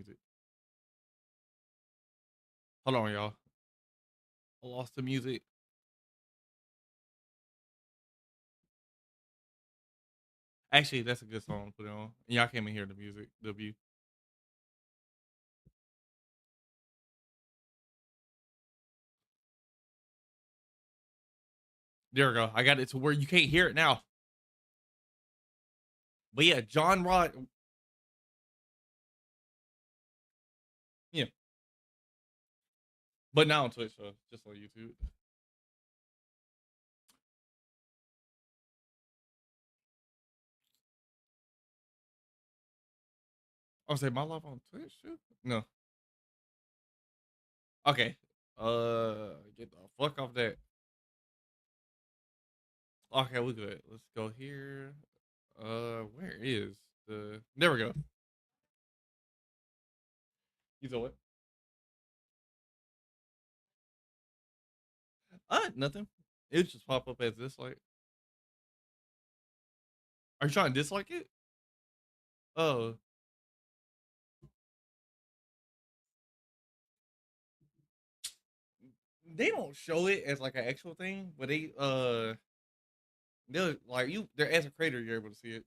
music. Hold on, y'all. I lost the music. Actually, that's a good song to put it on. Y'all can't even hear the music. W. There we go. I got it to where you can't hear it now. But yeah, John Rod. Yeah. But now on Twitch, so just on YouTube. I was saying my live on Twitch too? No. Okay. Get the fuck off that. Okay, we good. Let's go here. Where is the? There we go. You saw what? Nothing. It just pop up as dislike. Are you trying to dislike it? Oh, they don't show it as like an actual thing, but they'll like you. They're as a creator, you're able to see it.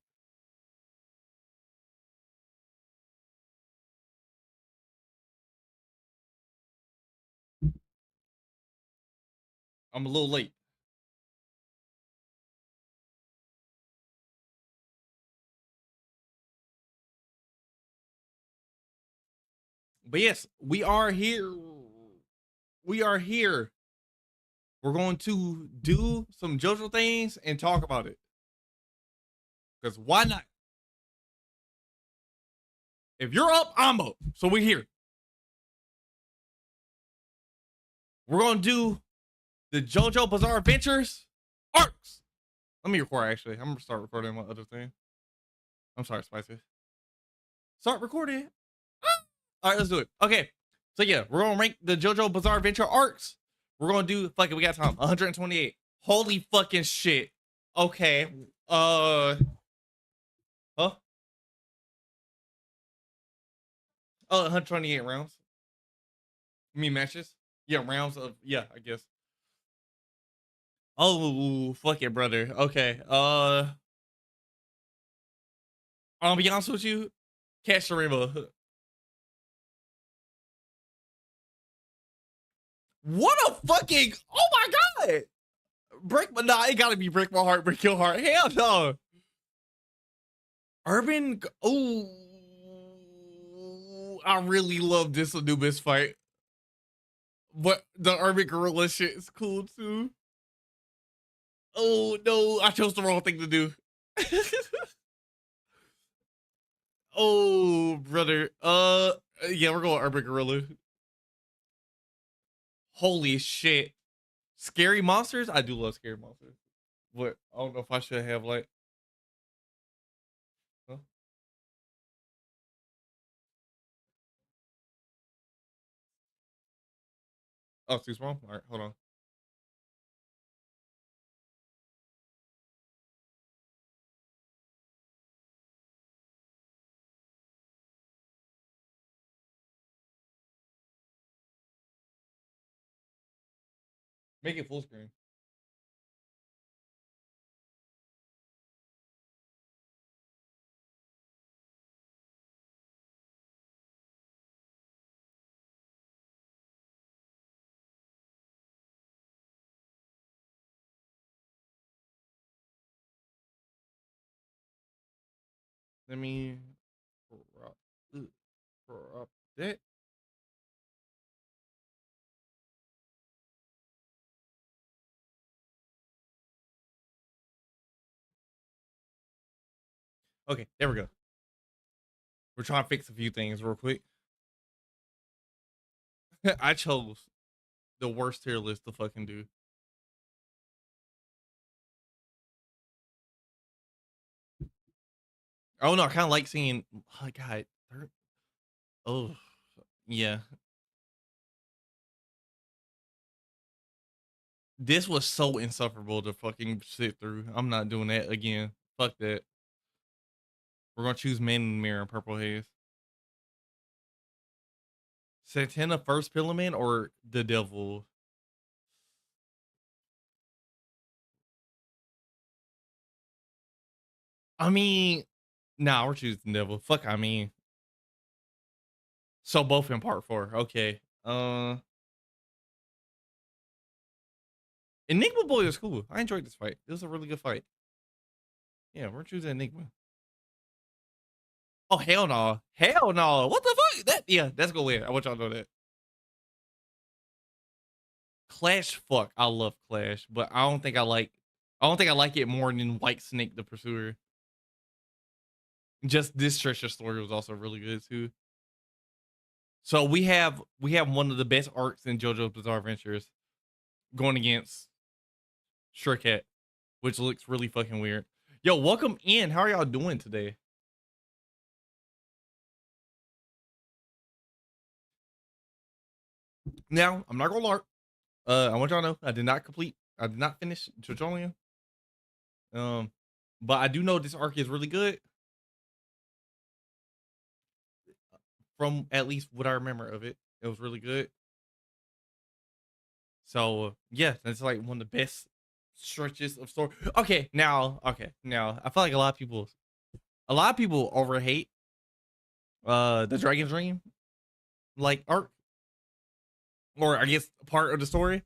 I'm a little late, but yes, we are here. We are here. We're going to do some JoJo things and talk about it. Because why not? If you're up, I'm up. So we're here. We're going to do the JoJo Bizarre Adventures arcs. Let me record, actually. I'm going to start recording my other thing. I'm sorry, Spicy. Start recording. All right, let's do it. Okay. So yeah, we're going to rank the JoJo Bizarre Adventure arcs. We're going to do, fuck it, we got time. 128. Holy fucking shit. Okay. Huh? Oh, 128 rounds. You mean matches? Yeah, rounds of, yeah, I guess. Oh, fuck it, brother. Okay. I'll be honest with you. Catch the Rainbow. What a fucking, oh my god. Break my, nah, it gotta be Break My Heart, Break Your Heart. Hell no. Urban, oh, I really love this Anubis fight. But the Urban Gorilla shit is cool too. Oh no, I chose the wrong thing to do. Oh, brother. Yeah, we're going Urban Gorilla. Holy shit. Scary monsters? I do love scary monsters. But I don't know if I should have like, huh? Oh, too small? All right, hold on. Make it full screen. Let me crop, crop that. Okay, there we go. We're trying to fix a few things real quick. I chose the worst tier list to fucking do. Oh no, I kind of like seeing. Oh, God, oh yeah, this was so insufferable to fucking sit through. I'm not doing that again. Fuck that. We're gonna choose Man in the Mirror and Purple Haze. Santana first Pillar Man or the Devil? I mean, nah, we're choosing the Devil. Fuck, I mean, so both in part 4. Okay. Enigma Boy was cool. I enjoyed this fight. It was a really good fight. Yeah, we're choosing Enigma. Oh hell no, hell no! What the fuck? That yeah, that's gonna win. I want y'all to know that. Clash, fuck. I love Clash, but I don't think I like. I don't think I like it more than White Snake the Pursuer. Just this treasure story was also really good too. So we have one of the best arcs in JoJo's Bizarre Adventures going against Stray Cat, which looks really fucking weird. Yo, welcome in. How are y'all doing today? Now, I'm not gonna LARP. I want y'all to know I did not finish JoJo. But I do know this arc is really good from at least what I remember of it. It was really good. So yeah, that's like one of the best stretches of story. Okay, now I feel like a lot of people overhate the Dragon's Dream like arc, or I guess part of the story.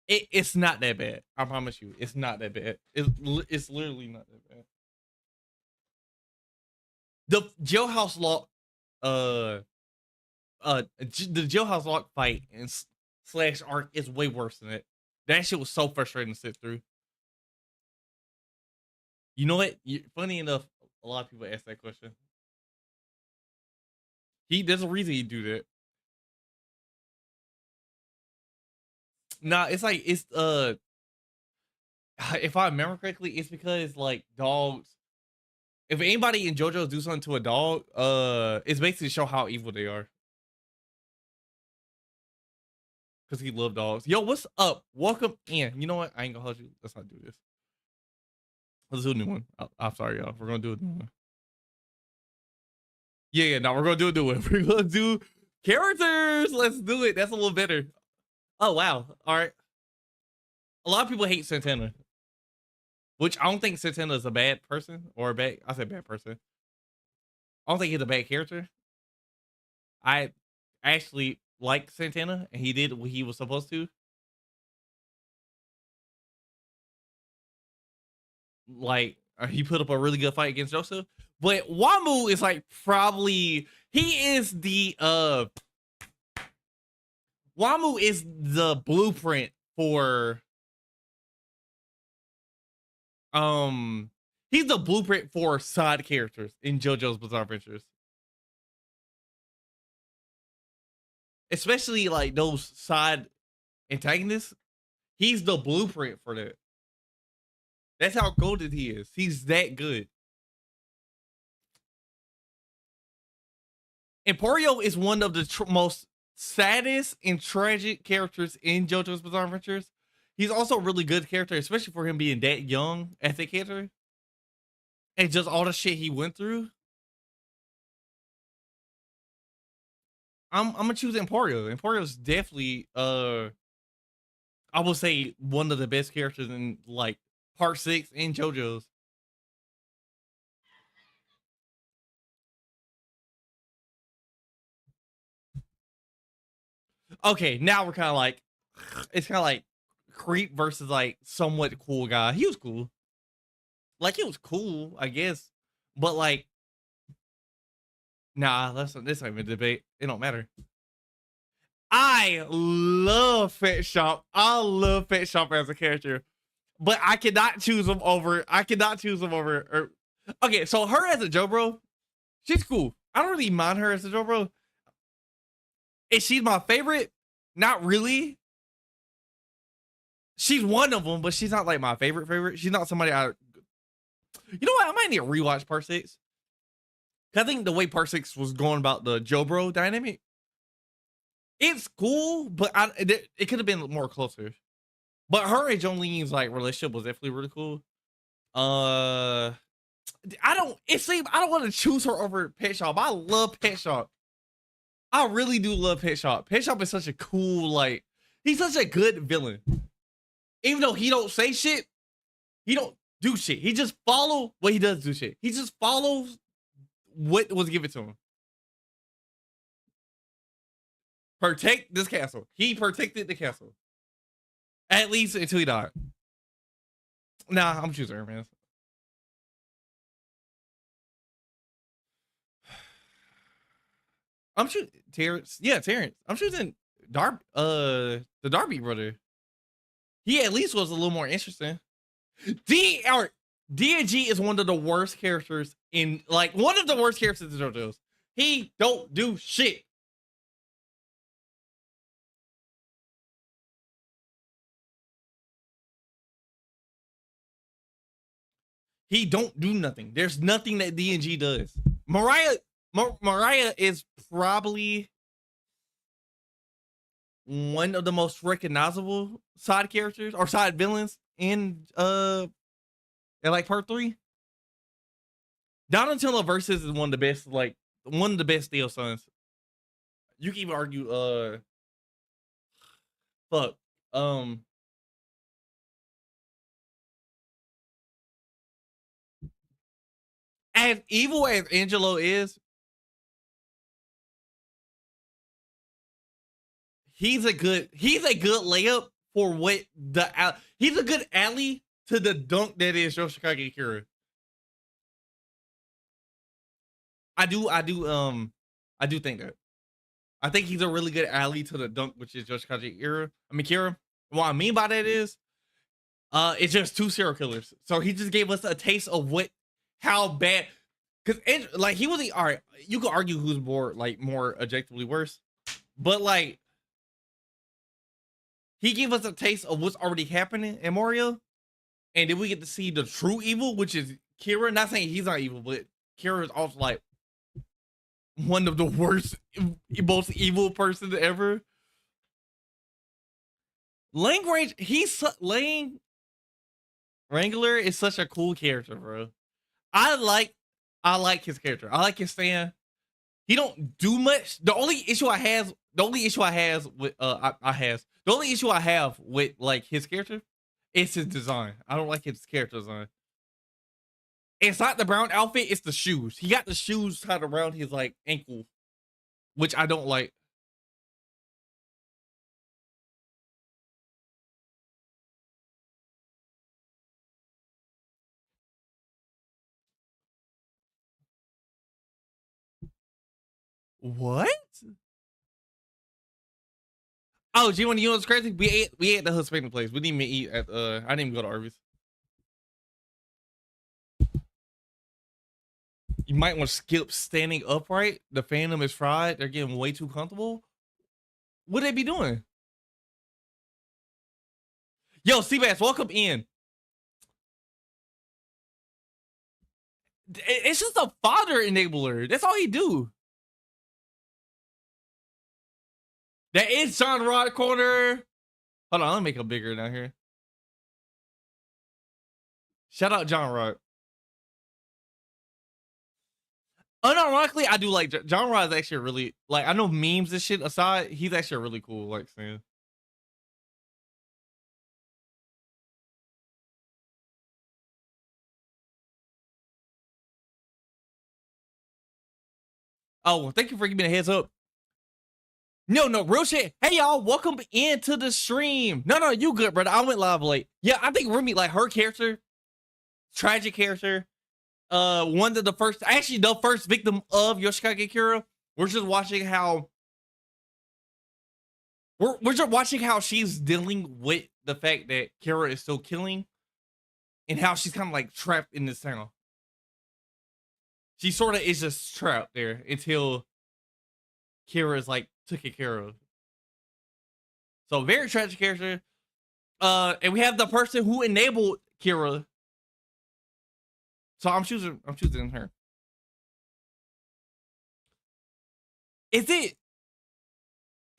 It's not that bad. I promise you, it's not that bad. It's literally not that bad. The jailhouse lock, the jailhouse lock fight and slash arc is way worse than it. That shit was so frustrating to sit through. You know what? Funny enough, a lot of people ask that question. There's a reason he do that. Nah, it's like if I remember correctly, it's because like dogs. If anybody in JoJo do something to a dog, it's basically to show how evil they are. Because he loved dogs. Yo, what's up? Welcome in. You know what? I ain't gonna hold you. Let's not do this. Let's do a new one. I'm sorry, y'all. We're gonna do a new one. Yeah, no, we're gonna do a new one. We're gonna do characters. Let's do it. That's a little better. Oh wow. All right. A lot of people hate Santana, which I don't think Santana is a bad person or a bad. I said bad person. I don't think he's a bad character. I actually like Santana, and he did what he was supposed to. Like he put up a really good fight against Joseph. But Wamu is like probably he is the Wamu is the blueprint for he's the blueprint for side characters in JoJo's Bizarre Adventures. Especially like those side antagonists. He's the blueprint for that. That's how golden he is. He's that good. Emporio is one of the most saddest and tragic characters in JoJo's Bizarre Adventures. He's also a really good character, especially for him being that young as a character. And just all the shit he went through. I'm gonna choose Emporio. Emporio's definitely I will say one of the best characters in like part 6 in JoJo's. Okay, now we're kind of like it's kind of like creep versus like somewhat cool guy. He was cool. Like he was cool, I guess. But like nah, this ain't even debate. It don't matter. I love Pet Shop. I love Pet Shop as a character. But I cannot choose him over. Okay, so her as a JoBro, she's cool. I don't really mind her as a JoBro. Is she my favorite? Not really. She's one of them, but she's not like my favorite. She's not somebody I. You know what? I might need to rewatch Part 6. I think the way Part 6 was going about the JoBro dynamic, it's cool, but it could have been more closer. But her and Jolene's like relationship was definitely really cool. I don't want to choose her over Pet Shop. I love Pet Shop. I really do love Pet Shop. Pet Shop is such a cool, like, he's such a good villain. Even though he don't say shit, he don't do shit. He just follow what he does do shit. He just follows what was given to him. Protect this castle. He protected the castle. At least until he died. Nah, I'm choosing Hermes. I'm choosing Terrence. Yeah, Terrence. I'm choosing the Darby brother. He at least was a little more interesting. D and G is one of the worst characters in, like, one of the worst characters in JoJo's. He don't do shit. He don't do nothing. There's nothing that D and G does. Mariah is probably one of the most recognizable side characters or side villains in like part 3. Donatello versus is one of the best, like one of the best Steel Sons. You can even argue fuck. As evil as Angelo is, he's a good layup for what he's a good alley to the dunk that is Yoshikage Kira. I do think that. I think he's a really good alley to the dunk, which is Yoshikage Kira. What I mean by that is it's just 2 serial killers. So he just gave us a taste of how bad, because like he was all right. You could argue who's more objectively worse, but like he gave us a taste of what's already happening in Mario, and then we get to see the true evil, which is Kira. Not saying he's not evil, but Kira is also like one of the worst, most evil person ever. Lane Wrangler is such a cool character, bro. I like his character. I like his stand. He don't do much. The only issue I have with like his character is his design. I don't like his character design. It's not the brown outfit, it's the shoes. He got the shoes tied around his like ankle, which I don't like. What? Oh, G, you know what's crazy? We ate the Hispanic place. We didn't even eat at I didn't even go to Arby's. You might want to skip standing upright. The Phantom is fried. They're getting way too comfortable. What they be doing? Yo, Seabass, welcome in. It's just a fodder enabler. That's all he do. That is John Rod corner. Hold on, let me make it bigger down here. Shout out John Rod. Unironically, I do like John Rod. Is actually really, like, I know memes and shit aside, he's actually really cool. Like, saying. Oh, thank you for giving me a heads up. No, real shit. Hey, y'all, welcome into the stream. No, you good, brother. I went live late. Yeah, I think Remy, like, her character, tragic character, one of the first victim of Yoshikage Kira. We're just watching how she's dealing with the fact that Kira is still killing, and how she's kind of like trapped in this town. She sort of is just trapped there until Kira is like took care of. So very tragic character. And we have the person who enabled Kira. So I'm choosing her. Is it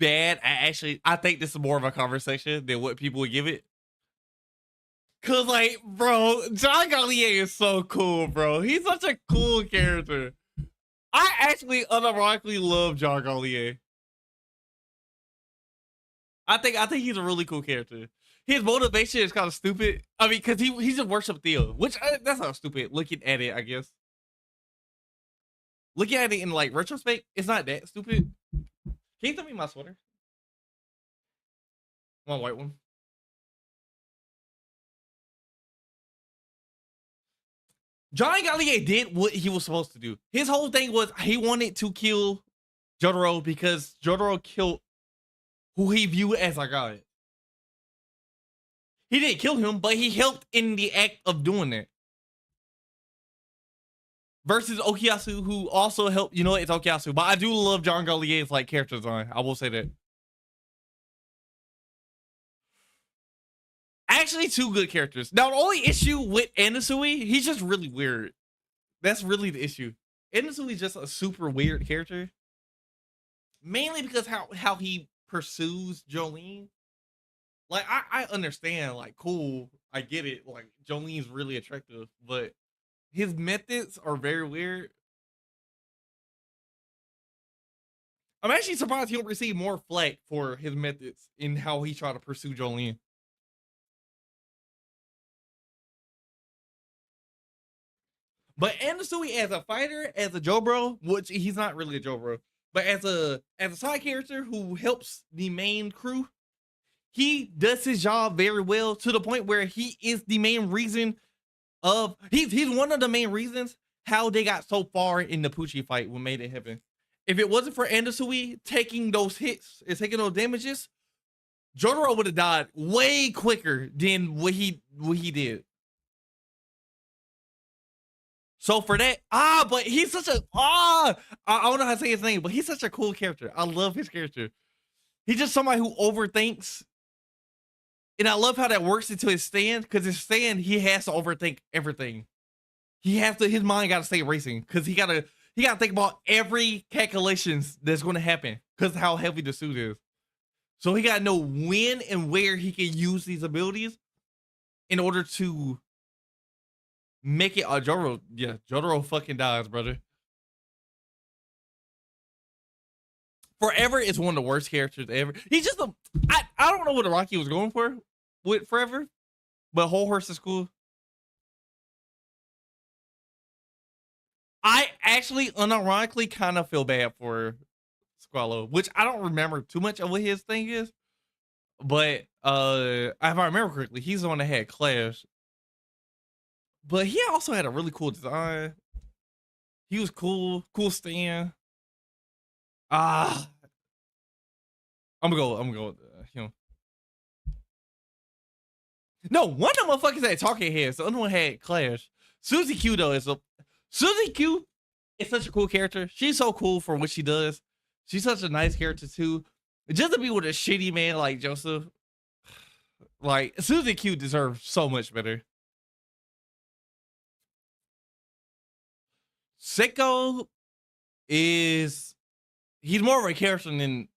bad? I think this is more of a conversation than what people would give it. Cause like, bro, John Gallier is so cool, bro. He's such a cool character. I actually unironically love John Gallier. I think he's a really cool character. His motivation is kind of stupid. I mean, because he just worships Theo, which that's not stupid. Looking at it, I guess. Looking at it in like retrospect, it's not that stupid. Can you tell me my sweater? My white one. Johnny Gallier did what he was supposed to do. His whole thing was he wanted to kill Jotaro because Jotaro killed who he viewed as a god. He didn't kill him, but he helped in the act of doing that. Versus Okuyasu, who also helped. You know, it's Okuyasu, but I do love John Gallier's like character design. I will say that. Actually, two good characters. Now, the only issue with Anasui, he's just really weird. That's really the issue. Anasui is just a super weird character. Mainly because how he pursues Jolene. Like, I understand, like, cool, I get it. Like, Jolene's really attractive, but his methods are very weird. I'm actually surprised he don't receive more flack for his methods in how he tried to pursue Jolene. But Anasui as a fighter, as a Jobro, which he's not really a Jobro, but as a side character who helps the main crew, he does his job very well to the point where he is the main reason of he's one of the main reasons how they got so far in the Poochie fight what made it happen. If it wasn't for Andasui taking those hits and taking those damages, Jotaro would have died way quicker than what he did. So for that, but he's such a I don't know how to say his name, but he's such a cool character. I love his character. He's just somebody who overthinks. And I love how that works into his stand, because his stand, he has to overthink everything. His mind gotta stay racing, because he gotta think about every calculations that's gonna happen, because how heavy the suit is. So he gotta know when and where he can use these abilities in order to make it. Jotaro, yeah, Jotaro fucking dies, brother. Forever is one of the worst characters ever. He's just I don't know what Araki was going for with Forever, but Whole Horse is cool. I actually unironically kind of feel bad for Squallow, which I don't remember too much of what his thing is. But if I remember correctly, he's the one that had Clash. But he also had a really cool design. He was cool stand. I'm gonna go with him. No, one of the motherfuckers had talking heads. The other one had Clash. Suzy Q though Suzy Q is such a cool character. She's so cool for what she does. She's such a nice character too. Just to be with a shitty man like Joseph, like Suzy Q deserves so much better. Seiko he's more of a character than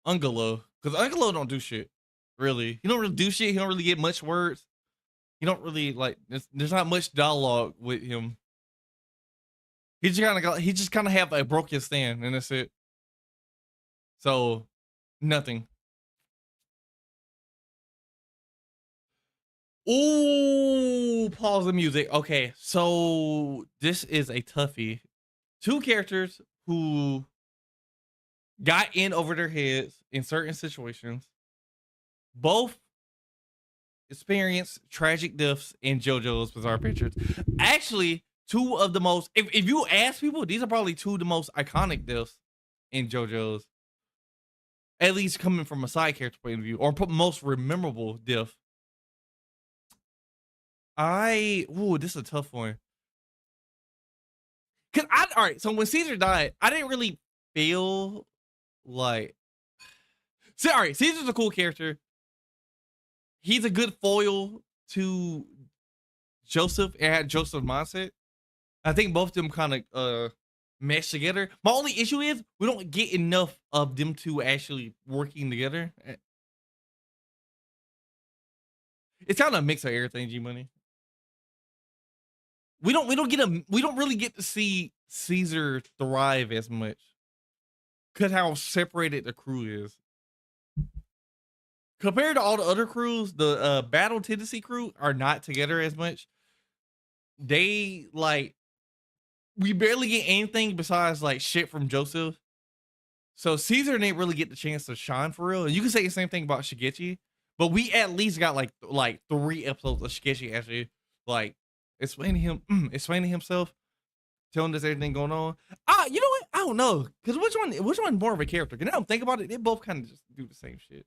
Ungalo, because Ungalo don't do shit. Really, he don't really do shit. He don't really get much words. He don't really like. There's not much dialogue with him. He just kind of have a broken stand, and that's it. So, nothing. Ooh, pause the music. Okay, so this is a toughie. Two characters who got in over their heads in certain situations. Both experienced tragic deaths in JoJo's Bizarre Adventures. Actually, two of the most, if you ask people, these are probably two of the most iconic deaths in JoJo's. At least coming from a side character point of view, or most memorable death. This is a tough one. All right, so when Caesar died, I didn't really feel like, all right, Caesar's a cool character. He's a good foil to Joseph. It had Joseph's mindset. I think both of them kind of mesh together. My only issue is we don't get enough of them two actually working together. It's kind of a mix of everything, G Money. We don't really get to see Caesar thrive as much because how separated the crew is. compared to all the other crews, the Battle Tendency crew are not together as much. They like we barely get anything besides like shit from Joseph. So Caesar didn't really get the chance to shine for real. You can say the same thing about Shigechi, but we at least got like 3 episodes of Shigechi actually like explaining explaining himself, telling us everything going on. You know what? I don't know. Cause which one's more of a character? Can I don't think about it? They both kind of just do the same shit.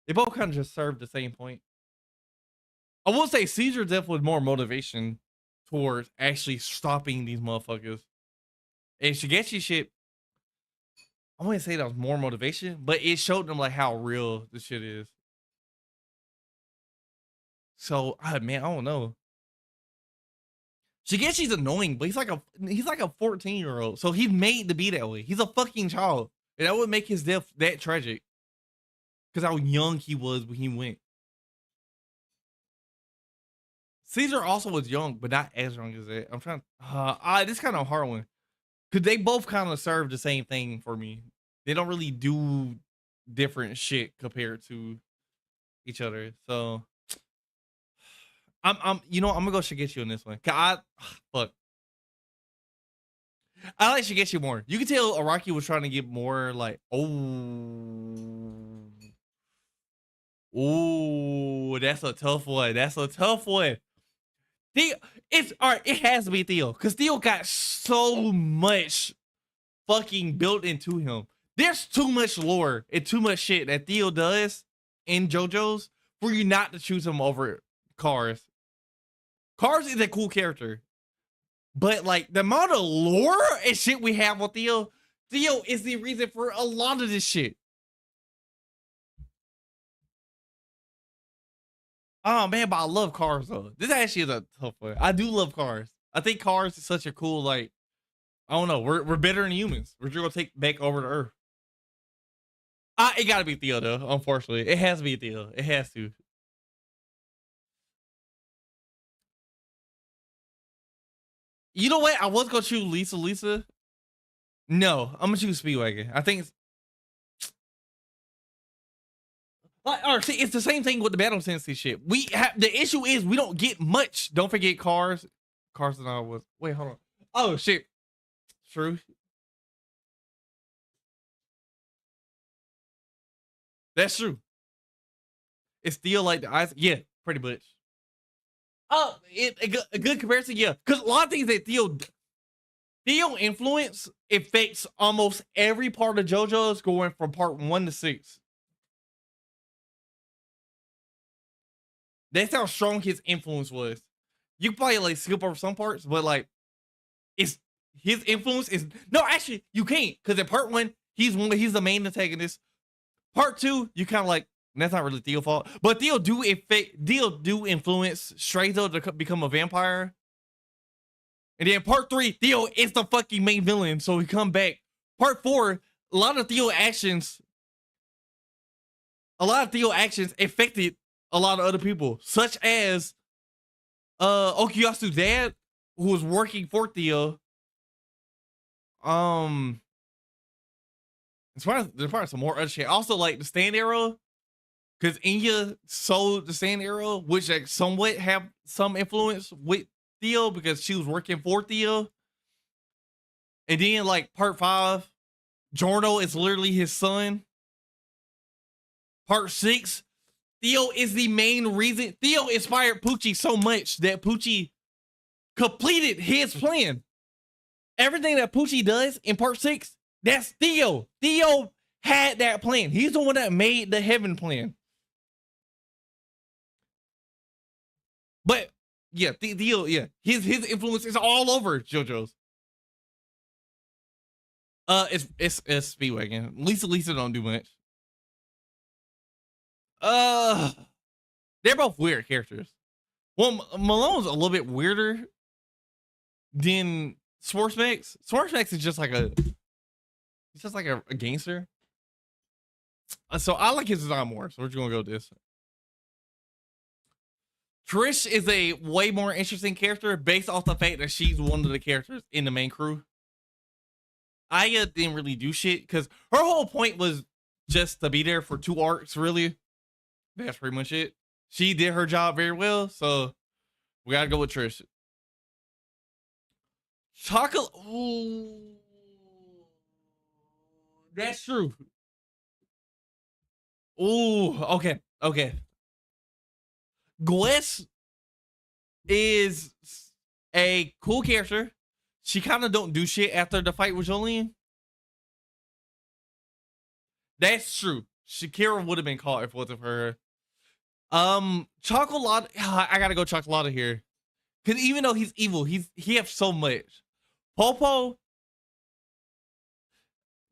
They both kind of just serve the same point. I will say Caesar definitely more motivation towards actually stopping these motherfuckers. And Shigechi shit, I wouldn't say that was more motivation, but it showed them like how real this shit is. So, man, I don't know. Shigechi's annoying, but he's like a 14-year-old. So he's made to be that way. He's a fucking child. And that would make his death that tragic. Because how young he was when he went. Caesar also was young, but not as young as that. I'm trying this kind of a hard one. Because they both kind of serve the same thing for me. They don't really do different shit compared to each other. So I'm gonna go Shigechi on this one. Fuck. I like Shigechi more. You can tell Araki was trying to get more like, that's a tough one. That's a tough one. It's all right. It has to be Theo because Theo got so much fucking built into him. There's too much lore and too much shit that Theo does in JoJo's for you not to choose him over Cars. Cars is a cool character, but like the amount of lore and shit we have with Theo is the reason for a lot of this shit. Oh man, but I love Cars though. This actually is a tough one. I do love Cars. I think Cars is such a cool like. I don't know. We're better than humans. We're just gonna take back over to Earth. It gotta be Theo though. Unfortunately, it has to be Theo. It has to. You know what? I was gonna choose Lisa. No, I'm gonna choose Speedwagon. I think it's like, all right, see, it's the same thing with the Battle Tendency shit. The issue is we don't get much. Don't forget Cars. Cars and I was. Wait, hold on. Oh shit. True. That's true. It's still like the eyes. Yeah, pretty much. Oh, a good comparison, yeah. Because a lot of things that Theo influence affects almost every part of JoJo's going from part 1 to 6. That's how strong his influence was. You can probably like skip over some parts, but like it's his influence is no, actually you can't because in part 1 he's the main antagonist. Part 2 you kind of like that's not really Theo's fault, but Theo do influence Straizo to become a vampire. And then part 3 Theo is the fucking main villain, so he come back. Part 4 a lot of Theo actions affected a lot of other people, such as Okuyasu's dad, who was working for Theo. There's probably some more other shit. Also, like the stand arrow, because Inya sold the stand arrow, which like somewhat have some influence with Theo because she was working for Theo. And then like part 5, Giorno is literally his son. Part 6, Theo is the main reason. Theo inspired Pucci so much that Pucci completed his plan. Everything that Pucci does in part 6, that's Theo. Theo had that plan. He's the one that made the heaven plan. But yeah, Theo, yeah, his influence is all over JoJo's. It's Speedwagon. Lisa don't do much. They're both weird characters. Well, Malone's a little bit weirder than Sportsmax. Sportsmax is just like a gangster. So I like his design more. So we're just gonna go with this. Trish is a way more interesting character based off the fact that she's one of the characters in the main crew. Aya didn't really do shit because her whole point was just to be there for 2 arcs, really. That's pretty much it. She did her job very well, so we gotta go with Trish. Chocolate. Ooh, that's true. Ooh, okay, okay. Gwess is a cool character. She kind of don't do shit after the fight with Jolene. That's true. Shakira would have been caught if it wasn't for her. Chocolate. I gotta go Chocolate here, because even though he's evil, he has so much. Popo.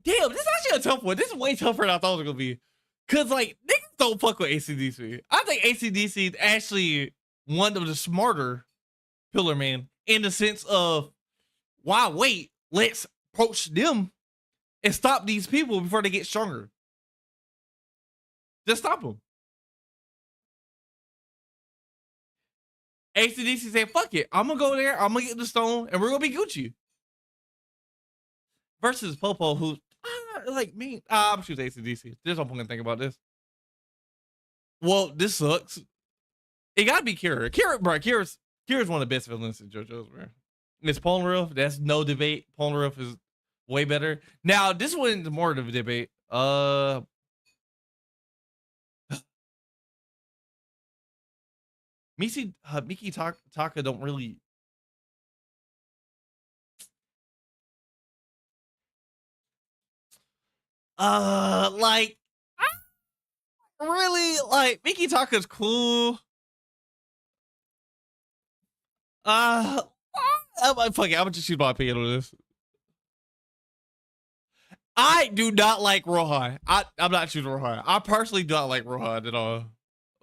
Damn, this is actually a tough one. This is way tougher than I thought it was gonna be. Cause like niggas don't fuck with ACDC. I think ACDC is actually one of the smarter Pillar Man in the sense of why wait? Let's approach them and stop these people before they get stronger. Just stop them. ACDC said, fuck it. I'm gonna go there, I'm gonna get the stone, and we're gonna be Gucci. Versus Popo, who like me, I'm choosing ACDC. There's no point in thinking about this. Well, this sucks. It gotta be Kira. Kira's one of the best villains in JoJo's, bro. Miss Polnareff, that's no debate. Polnareff is way better. Now, this one's more of a debate. Miki Taka don't really. Like, really, like, Miki Taka's cool. Fuck it, I'm gonna just choose my opinion on this. I do not like Rohan. I'm not choosing Rohan. I personally do not like Rohan at all.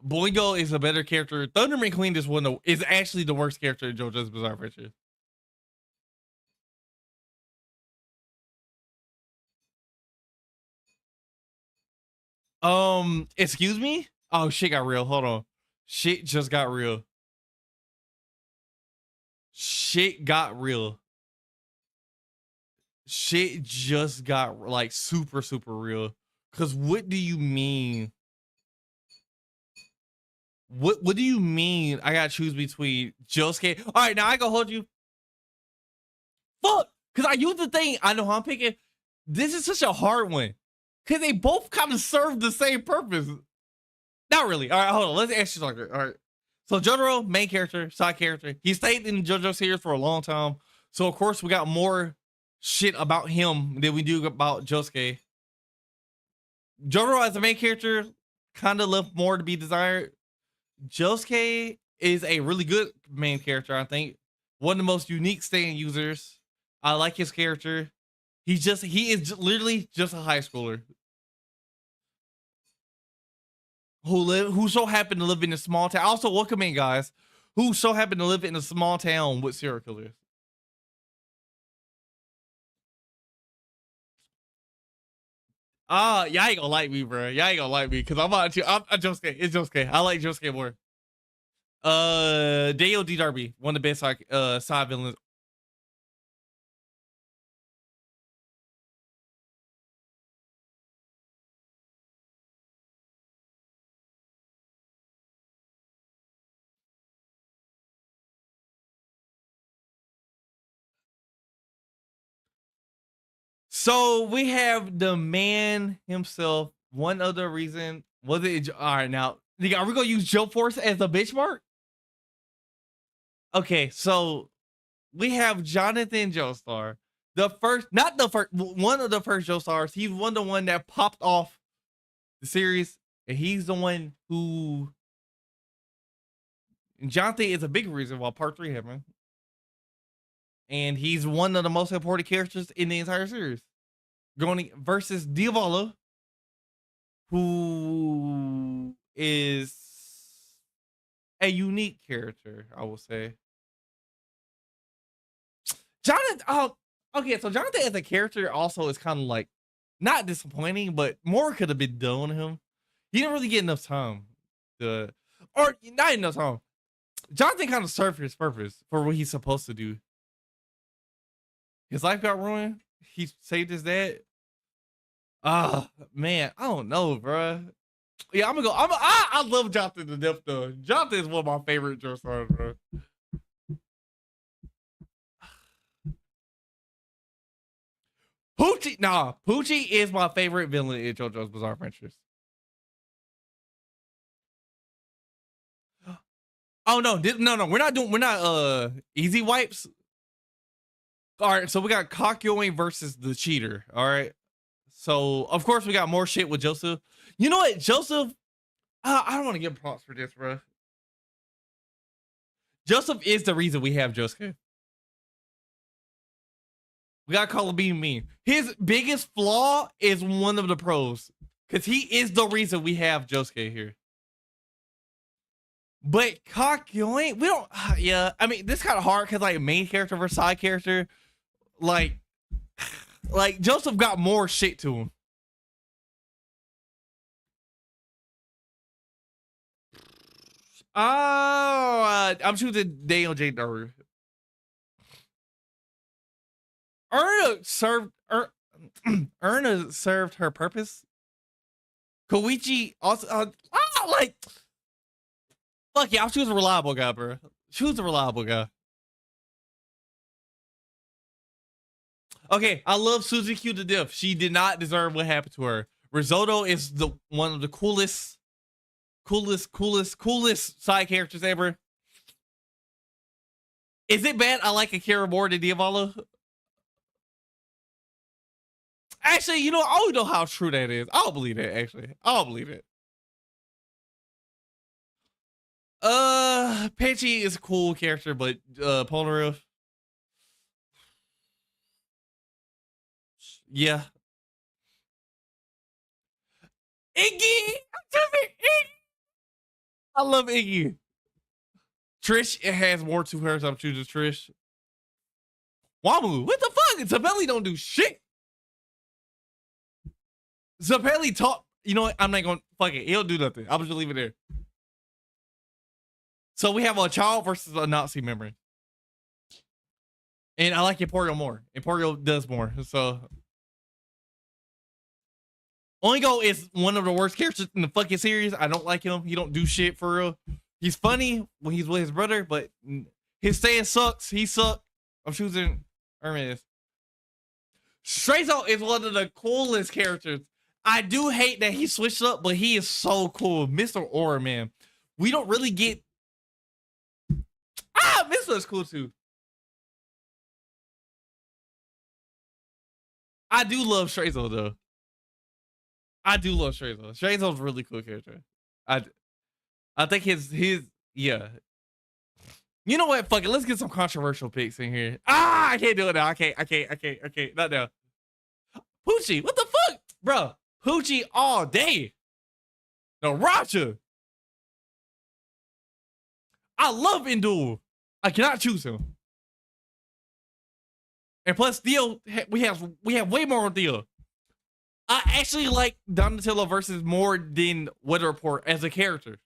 Boingo is a better character. Thunder McQueen is actually the worst character in JoJo's Bizarre Adventure. Excuse me? Oh, shit got real. Hold on. Shit just got real. Shit got real. Shit just got like super real. Cause what do you mean? What do you mean? I gotta choose between Josuke. All right, now I gonna hold you. Fuck, cause I use the thing. I know how I'm picking. This is such a hard one, cause they both kind of serve the same purpose. Not really. All right, hold on. Let's ask you something. All right. So Jotaro, main character, side character. He stayed in the JoJo series for a long time. So of course we got more shit about him than we do about Josuke. Jotaro as a main character kind of left more to be desired. Josuke is a really good main character, I think. One of the most unique stand users. I like his character. He is literally just a high schooler who so happened to live in a small town. Also, welcome in, guys. Who so happened to live in a small town with serial killers. Y'all ain't gonna like me, bro. Y'all ain't gonna like me because I'm Josuke. It's Josuke. I like Josuke more. Dale D. Darby, one of the best side villains. So we have the man himself. One other reason was it all right now? Are we gonna use Joe Force as the benchmark? Okay, so we have Jonathan Joestar. Not the first, one of the first Joestars. He's the one that popped off the series, and he's the one who. And Jonathan is a big reason why part 3 happened. And he's one of the most important characters in the entire series. Going versus Diavolo, who is a unique character, I will say. Jonathan, okay, so Jonathan as a character also is kind of like not disappointing, but more could have been done to him. He didn't really get enough time or not enough time. Jonathan kind of served his purpose for what he's supposed to do. His life got ruined. He saved his dad. Man, I don't know, bro. Yeah, I'm gonna go. I love Jonathan to death though. Jonathan is one of my favorite JoJo stars, bro. Poochie is my favorite villain in JoJo's Bizarre Adventures. Oh no, no, we're not easy wipes. All right, so we got Kakyoin versus the cheater. All right, so of course we got more shit with Joseph. You know what, Joseph? I don't want to give props for this, bro. Joseph is the reason we have Josuke. We gotta call him being mean. His biggest flaw is one of the pros, because he is the reason we have Josuke here. But Kakyoin, we don't. Yeah, I mean, this kind of hard because like main character versus side character, like Joseph got more shit to him. Oh, I'm choosing Daniel J. Naru. Erna served her purpose. Koichi also like fuck yeah, I'll choose a reliable guy, bro. Choose a reliable guy. Okay, I love Suzy Q to death. She did not deserve what happened to her. Risotto is the one of the coolest side characters ever. Is it bad I like Akira more than Diavolo? Actually, you know, I don't know how true that is. I'll believe it, actually. I'll believe it. Penchy is a cool character, but Polnareff. Yeah. Iggy! I love Iggy. Trish, it has more to her, so I'm choosing Trish. Wamu, what the fuck? Zabelli don't do shit. Zabelli talk. You know what? I'm not gonna fuck it. He'll do nothing. I'll just leave it there. So we have a child versus a Nazi member. And I like Emporio more. Emporio does more. So Oingo is one of the worst characters in the fucking series. I don't like him. He don't do shit for real. He's funny when he's with his brother, but his stand sucks. He sucks. I'm choosing Hermes. Straizo is one of the coolest characters. I do hate that he switched up, but he is so cool. Mr. Aura, man. We don't really get... Mr. is cool too. I do love Straizo though. I do love Straizo. Straizo's a really cool character. I think his yeah. You know what? Fuck it. Let's get some controversial picks in here. I can't do it now. I can't. Not now. Poochie, what the fuck? Bro, Poochie all day. No, Raja. I love Indul. I cannot choose him. And plus, Theo, we have way more on Theo. I actually like Donatello versus more than Weather Report as a character.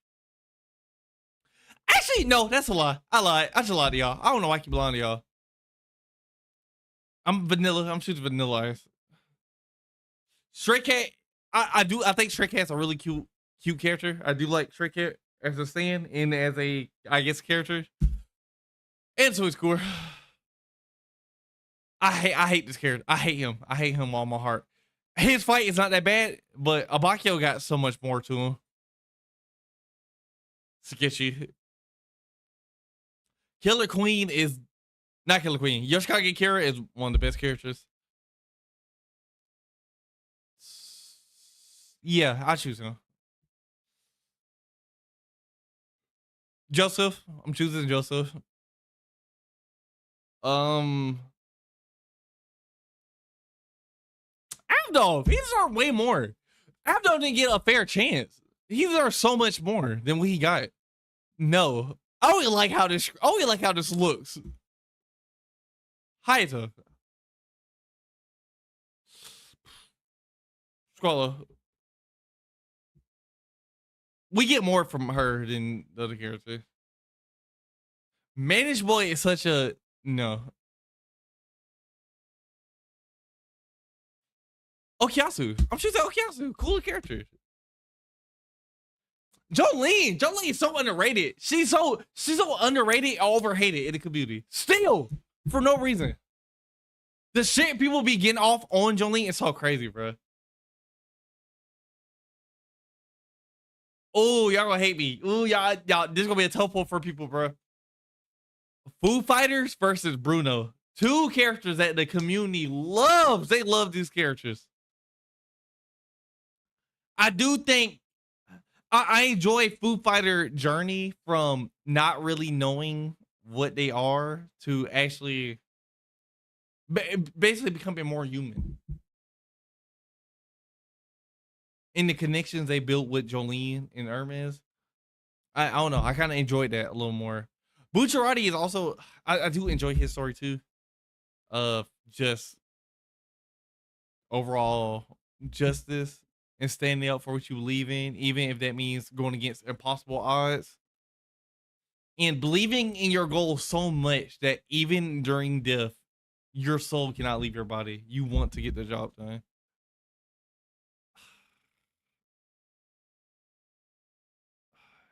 Actually, no, that's a lie. I lied. I just lied to y'all. I don't know why I keep lying to y'all. I'm vanilla. I'm choosing Vanilla Ice. Stray Cat. I think Stray Cat's a really cute character. I do like Stray Cat as a stand and as a, I guess, character. And so it's cool. I hate this character. I hate him. I hate him all my heart. His fight is not that bad, but Abakio got so much more to him. Tsukishi. Killer Queen is not Killer Queen. Yoshikage Kira is one of the best characters. Yeah, I choose him. Joseph. I'm choosing Joseph. Abdo, he deserves way more. Abdo didn't get a fair chance. He deserves so much more than what he got. No. I only like how this looks. Hayato. Squalla. We get more from her than the other character. Managed Boy is such a no. Okiasu. I'm choosing Okiasu. Cool character. Jolene is so underrated. She's so underrated, overhated in the community. Still, for no reason. The shit people be getting off on Jolene is so crazy, bro. Oh, y'all gonna hate me. Oh, y'all, this is gonna be a tough one for people, bro. Foo Fighters versus Bruno. Two characters that the community loves. They love these characters. I do think I enjoy Foo Fighter journey from not really knowing what they are to actually basically becoming more human. In the connections they built with Jolene and Hermes, I don't know. I kind of enjoyed that a little more. Bucciarati is also, I do enjoy his story too. Of just overall justice and standing up for what you believe in, even if that means going against impossible odds. And believing in your goal so much that even during death, your soul cannot leave your body. You want to get the job done.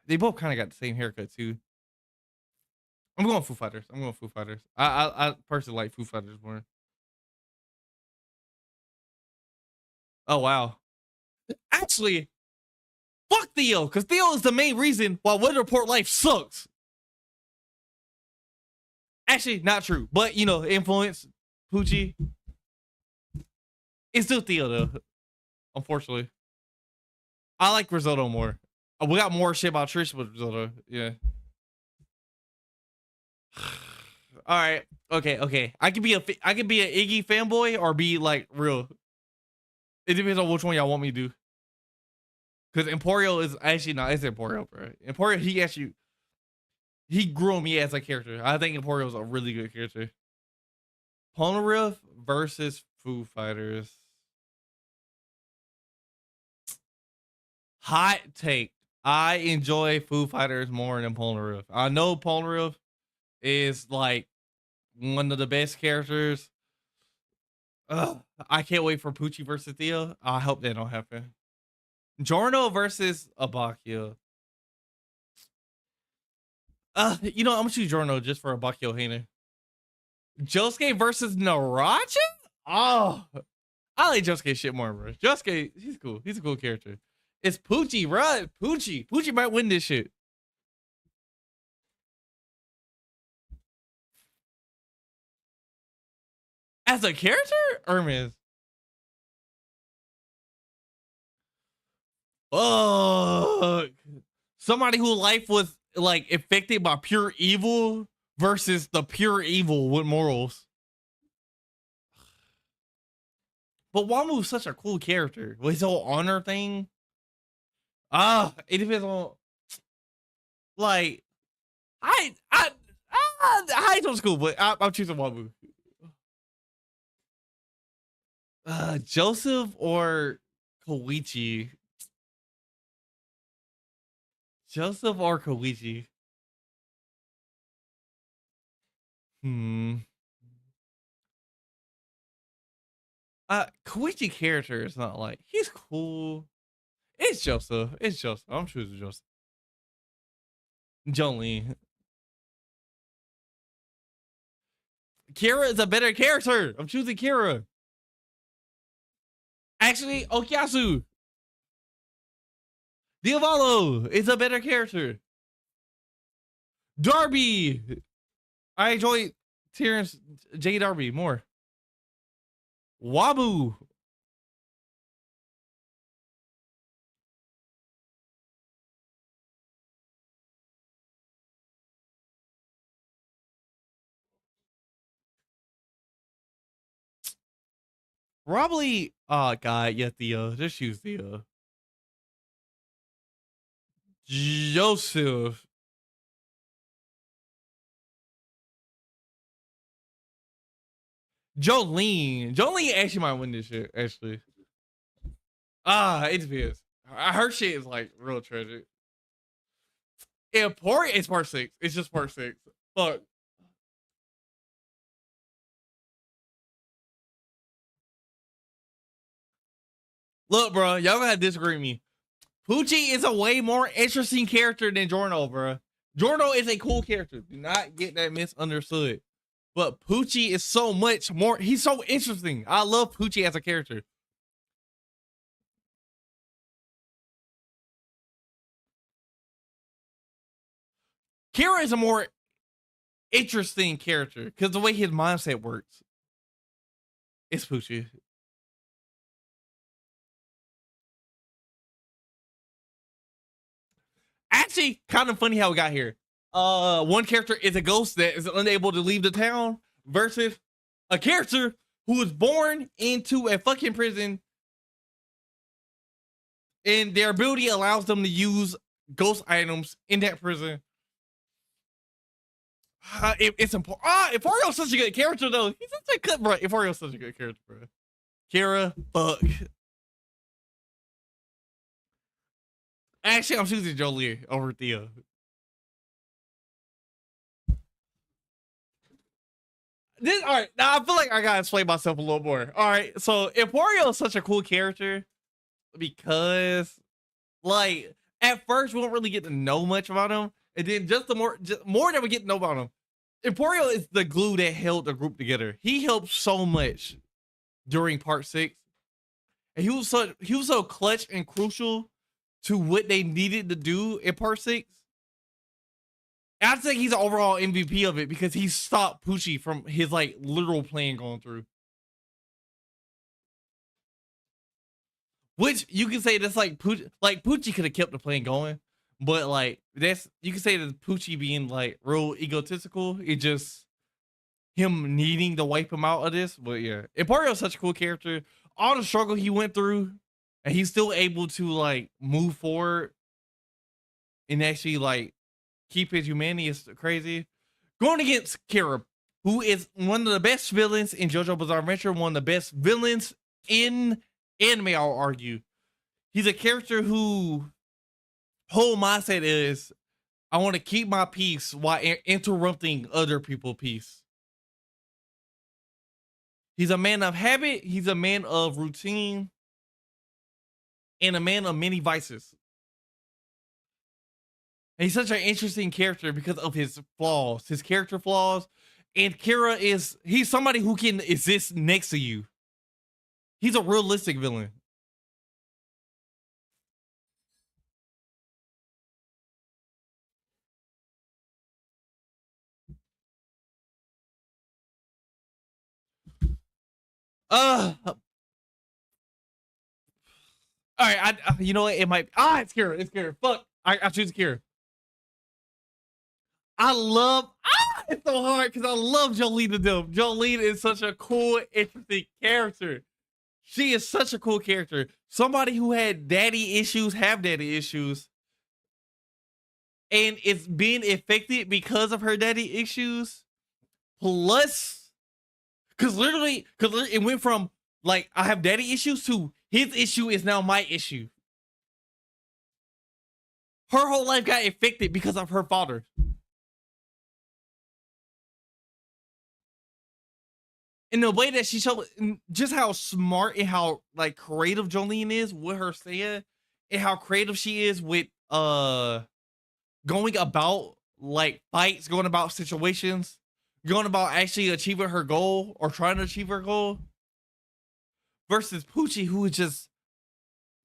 They both kind of got the same haircut too. I'm going Foo Fighters. I personally like Foo Fighters more. Oh wow. Actually, fuck Theo, because Theo is the main reason why Weather Report Life sucks. Actually, not true, but you know, influence Poochie. It's still Theo though. Unfortunately, I like Risotto more. We got more shit about Trish with Risotto. Yeah. All right. Okay. I could be an Iggy fanboy or be like real. It depends on which one y'all want me to do. Because Emporio is actually not. It's Emporio, bro. Emporio, he grew on me as a character. I think Emporio is a really good character. Polnareff versus Foo Fighters. Hot take. I enjoy Foo Fighters more than Polnareff. I know Polnareff is like one of the best characters. I can't wait for Poochie versus Theo. I hope that don't happen. Giorno versus Abakio. You know, I'm gonna choose Giorno just for Abakio hater. Josuke versus Naraja? Oh, I like Josuke shit more, bro. Josuke, he's cool. He's a cool character. It's Poochie, bro. Poochie might win this shit. As a character, Hermes. Oh, somebody whose life was like affected by pure evil versus the pure evil with morals. But Wamu is such a cool character with his whole honor thing. It depends on like I don't school, but I'm choosing Wamu. Joseph or Koichi? Joseph or Koichi? Koichi character is not like he's cool. It's Joseph. I'm choosing Joseph. Jolene. Kira is a better character. I'm choosing Kira. Actually, Okiasu. Diavolo is a better character. Darby. I enjoy Terrence J. Darby more. Wabu. Probably, oh god, yeah, Theo. Just choose Theo. Joseph. Jolene actually might win this shit, actually. It depends. Her shit is like real tragic. Yeah, it's part 6. It's just part 6. Fuck. Look, bro, y'all gotta disagree with me. Poochie is a way more interesting character than Jorno, bro. Jorno is a cool character. Do not get that misunderstood. But Poochie is so much more. He's so interesting. I love Poochie as a character. Kira is a more interesting character because the way his mindset works. It's Poochie. Actually, kind of funny how we got here. One character is a ghost that is unable to leave the town versus a character who was born into a fucking prison and their ability allows them to use ghost items in that prison. It's important. Iforio's such a good character, though. He's such a good, bro. Iforio's such a good character, bro. Kira, fuck. Actually, I'm choosing Jolie over Theo. All right, now I feel like I gotta explain myself a little more. All right, so Emporio is such a cool character because, like, at first we don't really get to know much about him, and then just more that we get to know about him, Emporio is the glue that held the group together. He helped so much during part 6, and he was so clutch and crucial to what they needed to do in part 6. I think he's an overall MVP of it because he stopped Poochie from his like literal plan going through. Which you can say that's like Poochie could have kept the plan going, but like that's you can say that Poochie being like real egotistical. It just him needing to wipe him out of this. But yeah, Emporio's such a cool character. All the struggle he went through, and he's still able to like move forward and actually like keep his humanity is crazy. Going against Kira, who is one of the best villains in JoJo Bizarre Adventure, one of the best villains in anime, I'll argue. He's a character who whole mindset is, I want to keep my peace while interrupting other people's peace. He's a man of habit, he's a man of routine, and a man of many vices. And he's such an interesting character because of his flaws, his character flaws. And Kira he's somebody who can exist next to you. He's a realistic villain. All right, you know what? It might. It's Kira. It's Kira. Fuck. I choose Kira. It's so hard because I love Jolene to death. Jolene is such a cool, interesting character. She is such a cool character. Somebody who had daddy issues, have daddy issues, and it's being affected because of her daddy issues. Plus, because it went from like I have daddy issues to his issue is now my issue. Her whole life got affected because of her father. In the way that she showed just how smart and how like creative Jolene is with her saying, and how creative she is with going about like fights, going about situations, going about actually achieving her goal or trying to achieve her goal, versus Poochie, who is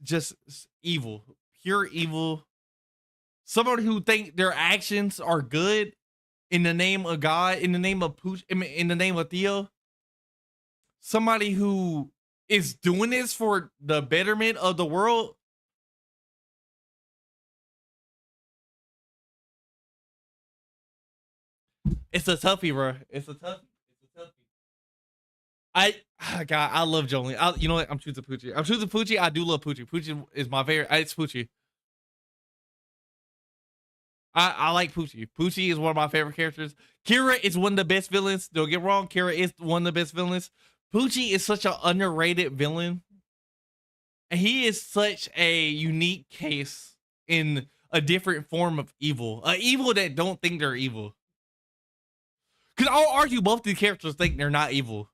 just evil, pure evil. Somebody who think their actions are good in the name of God, in the name of Pooch, in the name of Theo. Somebody who is doing this for the betterment of the world. It's a toughie, bro. It's a toughie. God, I love Jolene. You know what? I'm choosing Poochie. I do love Poochie. Poochie is my favorite. It's Poochie. I like Poochie. Poochie is one of my favorite characters. Kira is one of the best villains. Don't get wrong. Kira is one of the best villains. Poochie is such an underrated villain. And he is such a unique case in a different form of evil. Evil that don't think they're evil. Because I'll argue both the characters think they're not evil.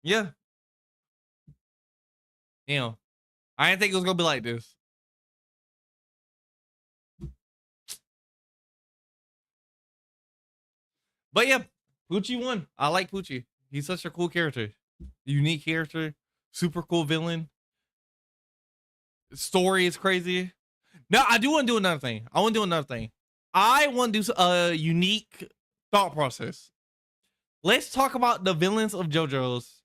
Yeah. I didn't think it was gonna be like this. But yeah, Poochie won. I like Poochie. He's such a cool character. Unique character. Super cool villain. Story is crazy. Now, I do want to do another thing. I want to do another thing. I want to do a unique thought process. Let's talk about the villains of JoJo's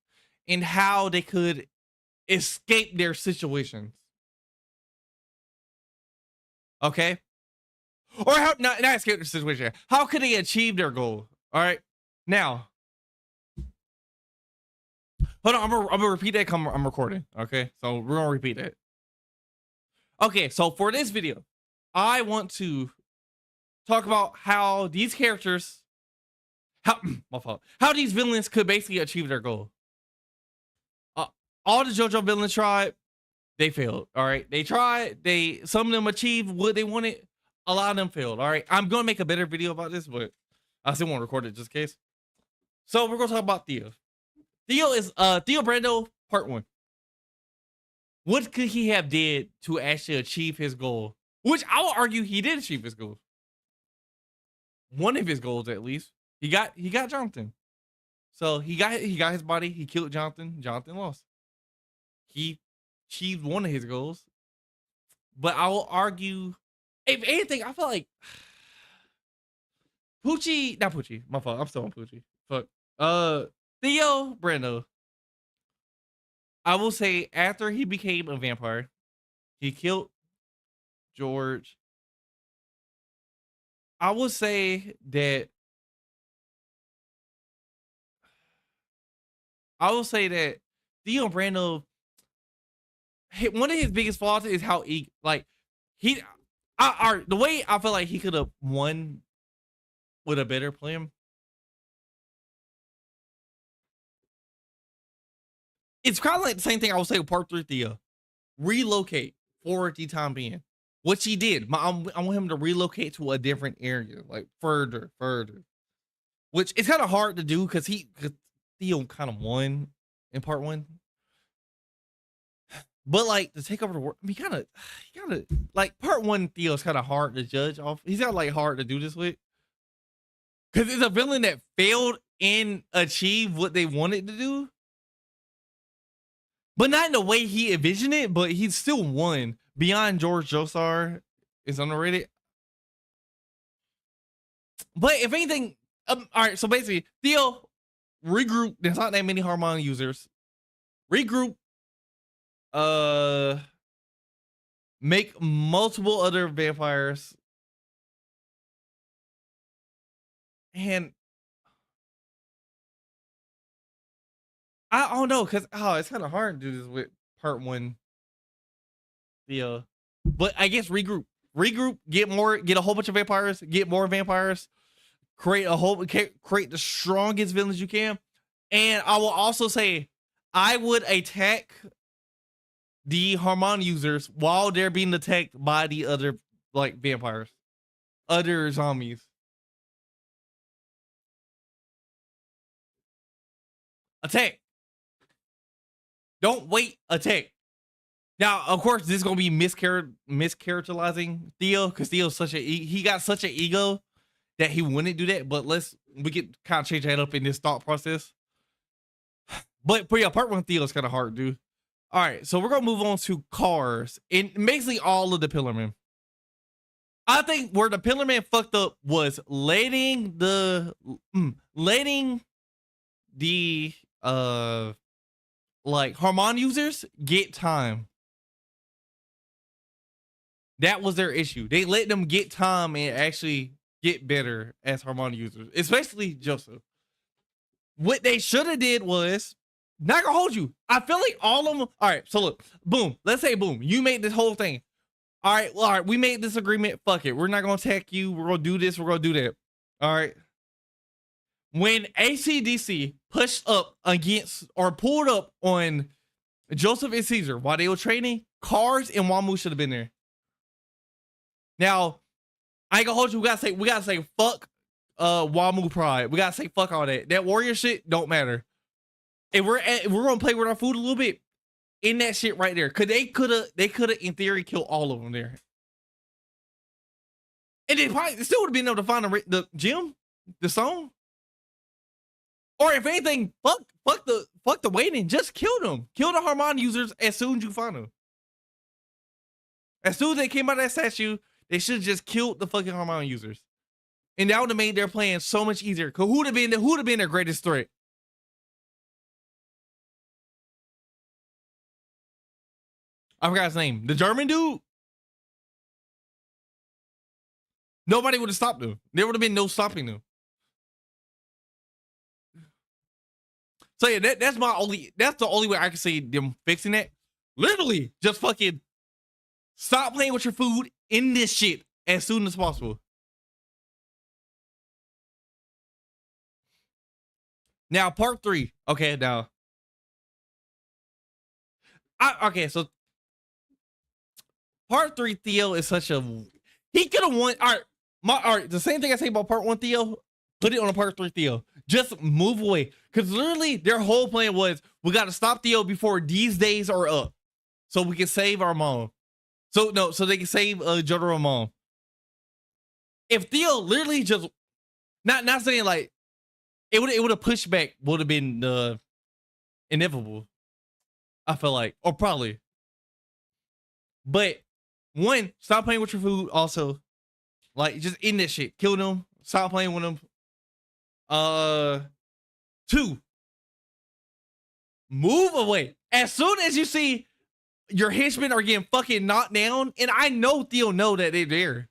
and how they could escape their situations. Okay? Or how not escape their situation. How could they achieve their goal? All right. Now, hold on. I'm gonna repeat that. I'm recording. Okay, so we're gonna repeat it. Okay, so for this video, I want to talk about how these characters, how my fault, how these villains could basically achieve their goal. All the JoJo villains tried, they failed. All right, they tried. Some of them achieved what they wanted. A lot of them failed. All right, I'm gonna make a better video about this, but I still want to record it just in case. So we're gonna talk about Theo. Theo is Theo Brando Part 1. What could he have did to actually achieve his goal? Which I will argue he did achieve his goal. One of his goals, at least. He got Jonathan. So he got his body. He killed Jonathan. Jonathan lost. He achieved one of his goals. But I will argue, if anything, I feel like Poochie, not Poochie. My fault. I'm still on Poochie. Fuck. Theo Brando. I will say after he became a vampire, he killed George. I will say that Theo Brando, one of his biggest flaws is how the way I feel like he could have won with a better plan. It's kind of like the same thing I would say with Part 3 Theo. Relocate for the time being. Which he did. I want him to relocate to a different area, like further. Which it's kind of hard to do because Theo kind of won in Part 1. But like to take over the world, I mean, he kind of like Part 1 Theo's kind of hard to judge off. He's not like hard to do this with. Because it's a villain that failed and achieved what they wanted to do. But not in the way he envisioned it, but he still won. Beyond George Josar is underrated. But if anything, all right, so basically, Theo, regroup. There's not that many Harmon users. Regroup. Make multiple other vampires. And I don't know, because it's kind of hard to do this with Part 1 Theo. But I guess regroup, get a whole bunch of vampires, get more vampires, create the strongest villains you can. And I will also say I would attack the Harmon users while they're being attacked by the other like vampires, other zombies. Attack. Don't wait, attack. Now, of course, this is gonna be mischaracterizing Theo, because Theo's he got such an ego that he wouldn't do that. But we can kind of change that up in this thought process. But yeah, Part 1 Theo is kind of hard, dude. All right, so we're gonna move on to cars and basically all of the Pillarmen. I think where the Pillarmen fucked up was letting the like Harmon users get time. That was their issue. They let them get time and actually get better as Harmon users, especially Joseph. What they should have did was, not gonna hold you, I feel like all of them. All right, so look, boom. Let's say boom, you made this whole thing. All right, we made this agreement. Fuck it, we're not gonna attack you. We're gonna do this. We're gonna do that. All right. When ACDC pushed up against or pulled up on Joseph and Caesar while they were training, Cars and Wamu should have been there. Now, I ain't gonna hold you. We gotta say fuck Wamu pride. We gotta say fuck all that. That warrior shit don't matter. And we're gonna play with our food a little bit in that shit right there. Cause they could have in theory killed all of them there. And they probably still would have been able to find the gym, the song. Or if anything, fuck the waiting. Just kill them. Kill the Harmon users as soon as you find them. As soon as they came out of that statue, they should have just killed the fucking Harmon users. And that would have made their plan so much easier. Cause who'd have been their greatest threat? I forgot his name. The German dude? Nobody would have stopped him. There would have been no stopping him. So yeah, that's the only way I can see them fixing that. Literally, just fucking stop playing with your food in this shit as soon as possible. Now, part 3. Okay, now. Okay, so part 3 Theo is such a... He could have won... All right, the same thing I say about part 1 Theo, put it on a part 3 Theo. Just move away. Because literally, their whole plan was, we got to stop Theo before these days are up. So we can save our mom. So they can save JoJo's mom. If Theo literally just... Not saying like... It would have pushed back, would have been inevitable. I feel like. Or probably. But, 1, stop playing with your food. Also, like, just end this shit. Kill them. Stop playing with them. 2, move away. As soon as you see your henchmen are getting fucking knocked down, and I know Theo know that they're there,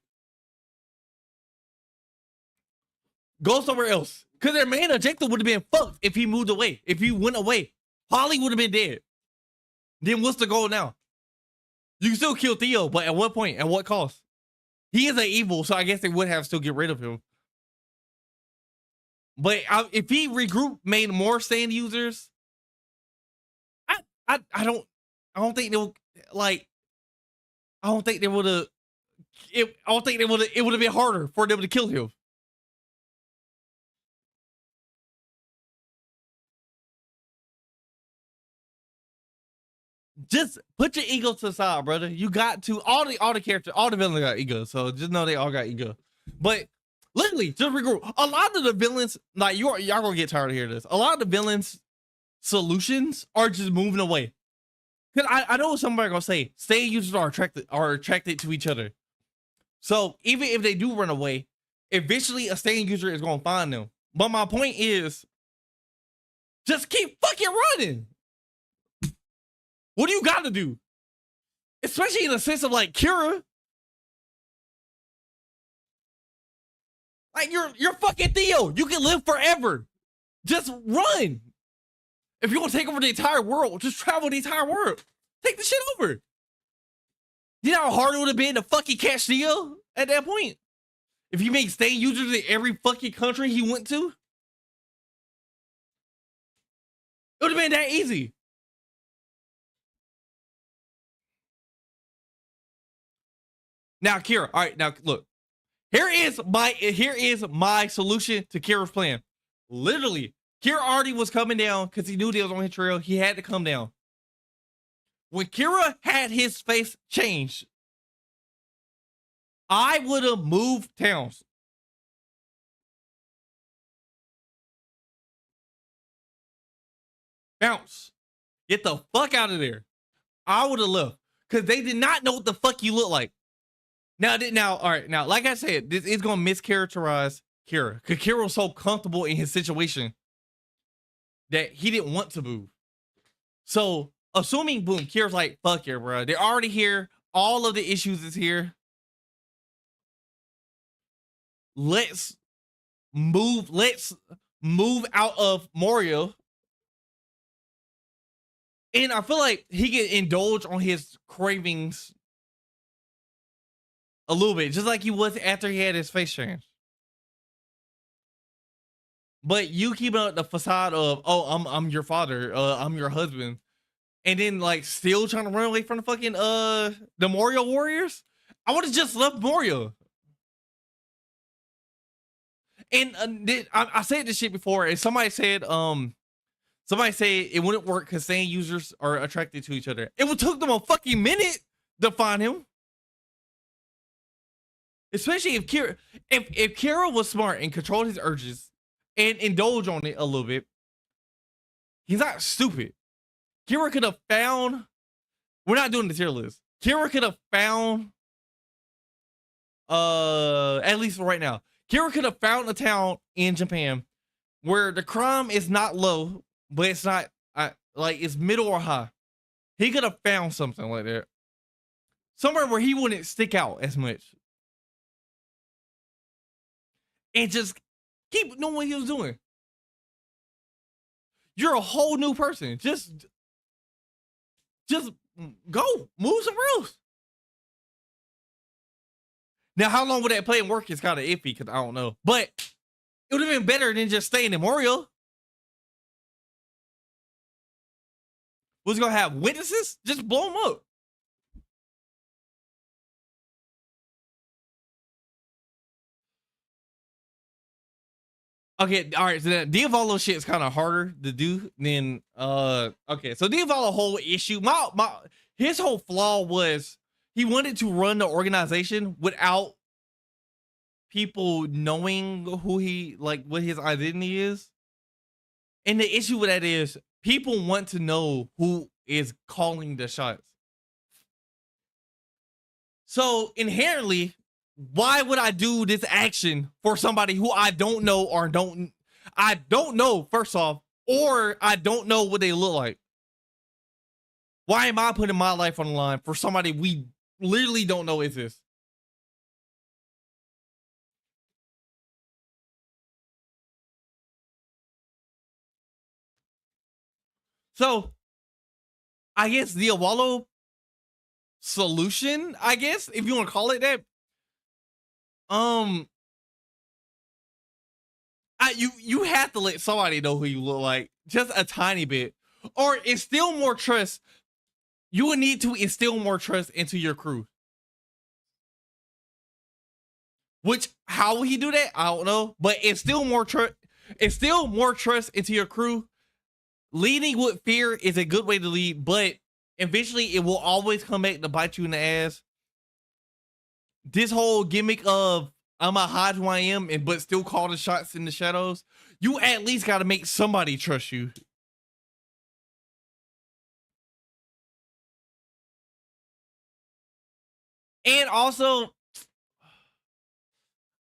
go somewhere else. Because their main objective would have been fucked if he moved away. If he went away, Holly would have been dead. Then what's the goal now? You can still kill Theo, but at what point? At what cost? He is an evil, so I guess they would have still get rid of him. But if he regrouped, made more stand users, I don't think they would, like, I don't think they would have. I don't think they would have. It would have been harder for them to kill him. Just put your ego to the side, brother. You got to all the characters, all the villains got ego, so just know they all got ego. But literally, just regroup. A lot of the villains, like y'all gonna get tired of hearing this. A lot of the villains' solutions are just moving away. Cause I know somebody gonna say staying users are attracted to each other. So even if they do run away, eventually a staying user is gonna find them. But my point is, just keep fucking running. What do you got to do? Especially in the sense of like Kira. Like you're fucking Theo. You can live forever. Just run. If you want to take over the entire world, just travel the entire world. Take the shit over. You know how hard it would have been to fucking catch Theo at that point? If he made staying users in every fucking country he went to? It would have been that easy. Now, Kira, all right, now look. Here is my solution to Kira's plan. Literally, Kira already was coming down because he knew they was on his trail. He had to come down. When Kira had his face changed, I would have moved towns. Bounce. Get the fuck out of there. I would have left because they did not know what the fuck you look like. Now, all right. Now, like I said, this is going to mischaracterize Kira because Kira was so comfortable in his situation that he didn't want to move. So, assuming, boom, Kira's like, fuck here, bro. They're already here. All of the issues is here. Let's move out of Moria. And I feel like he can indulge on his cravings a little bit, just like he was after he had his face change. But you keep up the facade of, oh, I'm your father, I'm your husband, and then like still trying to run away from the fucking the Moria warriors. I would have just left Moria. And I said this shit before, and somebody said Somebody say it wouldn't work because same users are attracted to each other. It would took them a fucking minute to find him. Especially if Kira was smart and controlled his urges and indulge on it a little bit. He's not stupid. Kira could have found. We're not doing the tier list. Kira could have found. At least for right now, Kira could have found a town in Japan where the crime is not low, but it's not like it's middle or high. He could have found something like that. Somewhere where he wouldn't stick out as much. And just keep knowing what he was doing. You're a whole new person. Just go. Move some rules. Now, how long would that play and work is kind of iffy because I don't know. But it would have been better than just staying in Mario. Was gonna have witnesses? Just blow them up. Okay, all right. So that Diavolo shit is kind of harder to do than okay. So Diavolo whole issue, his whole flaw was he wanted to run the organization without people knowing who he what his identity is. And the issue with that is people want to know who is calling the shots. So inherently, why would I do this action for somebody who I don't know or I don't know first off, or I don't know what they look like? Why am I putting my life on the line for somebody we literally don't know exists? So I guess the Awalo solution, I guess, if you want to call it that. You have to let somebody know who you look like, just a tiny bit, or instill more trust. You would need to instill more trust into your crew. Which, how will he do that? I don't know, but instill more trust into your crew. Leading with fear is a good way to lead, but eventually it will always come back to bite you in the ass. This whole gimmick of I'm gonna hide who I am but still call the shots in the shadows. You at least got to make somebody trust you. And also,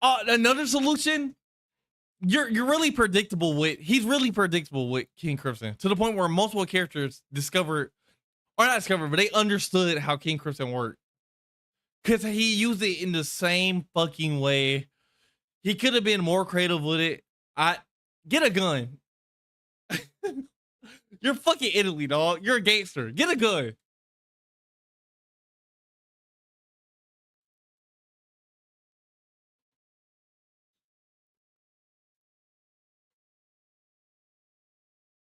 another solution. You're really predictable with. He's really predictable with King Crimson to the point where multiple characters but they understood how King Crimson worked. Because he used it in the same fucking way. He could have been more creative with it. Get a gun. You're fucking Italy, dog. You're a gangster. Get a gun.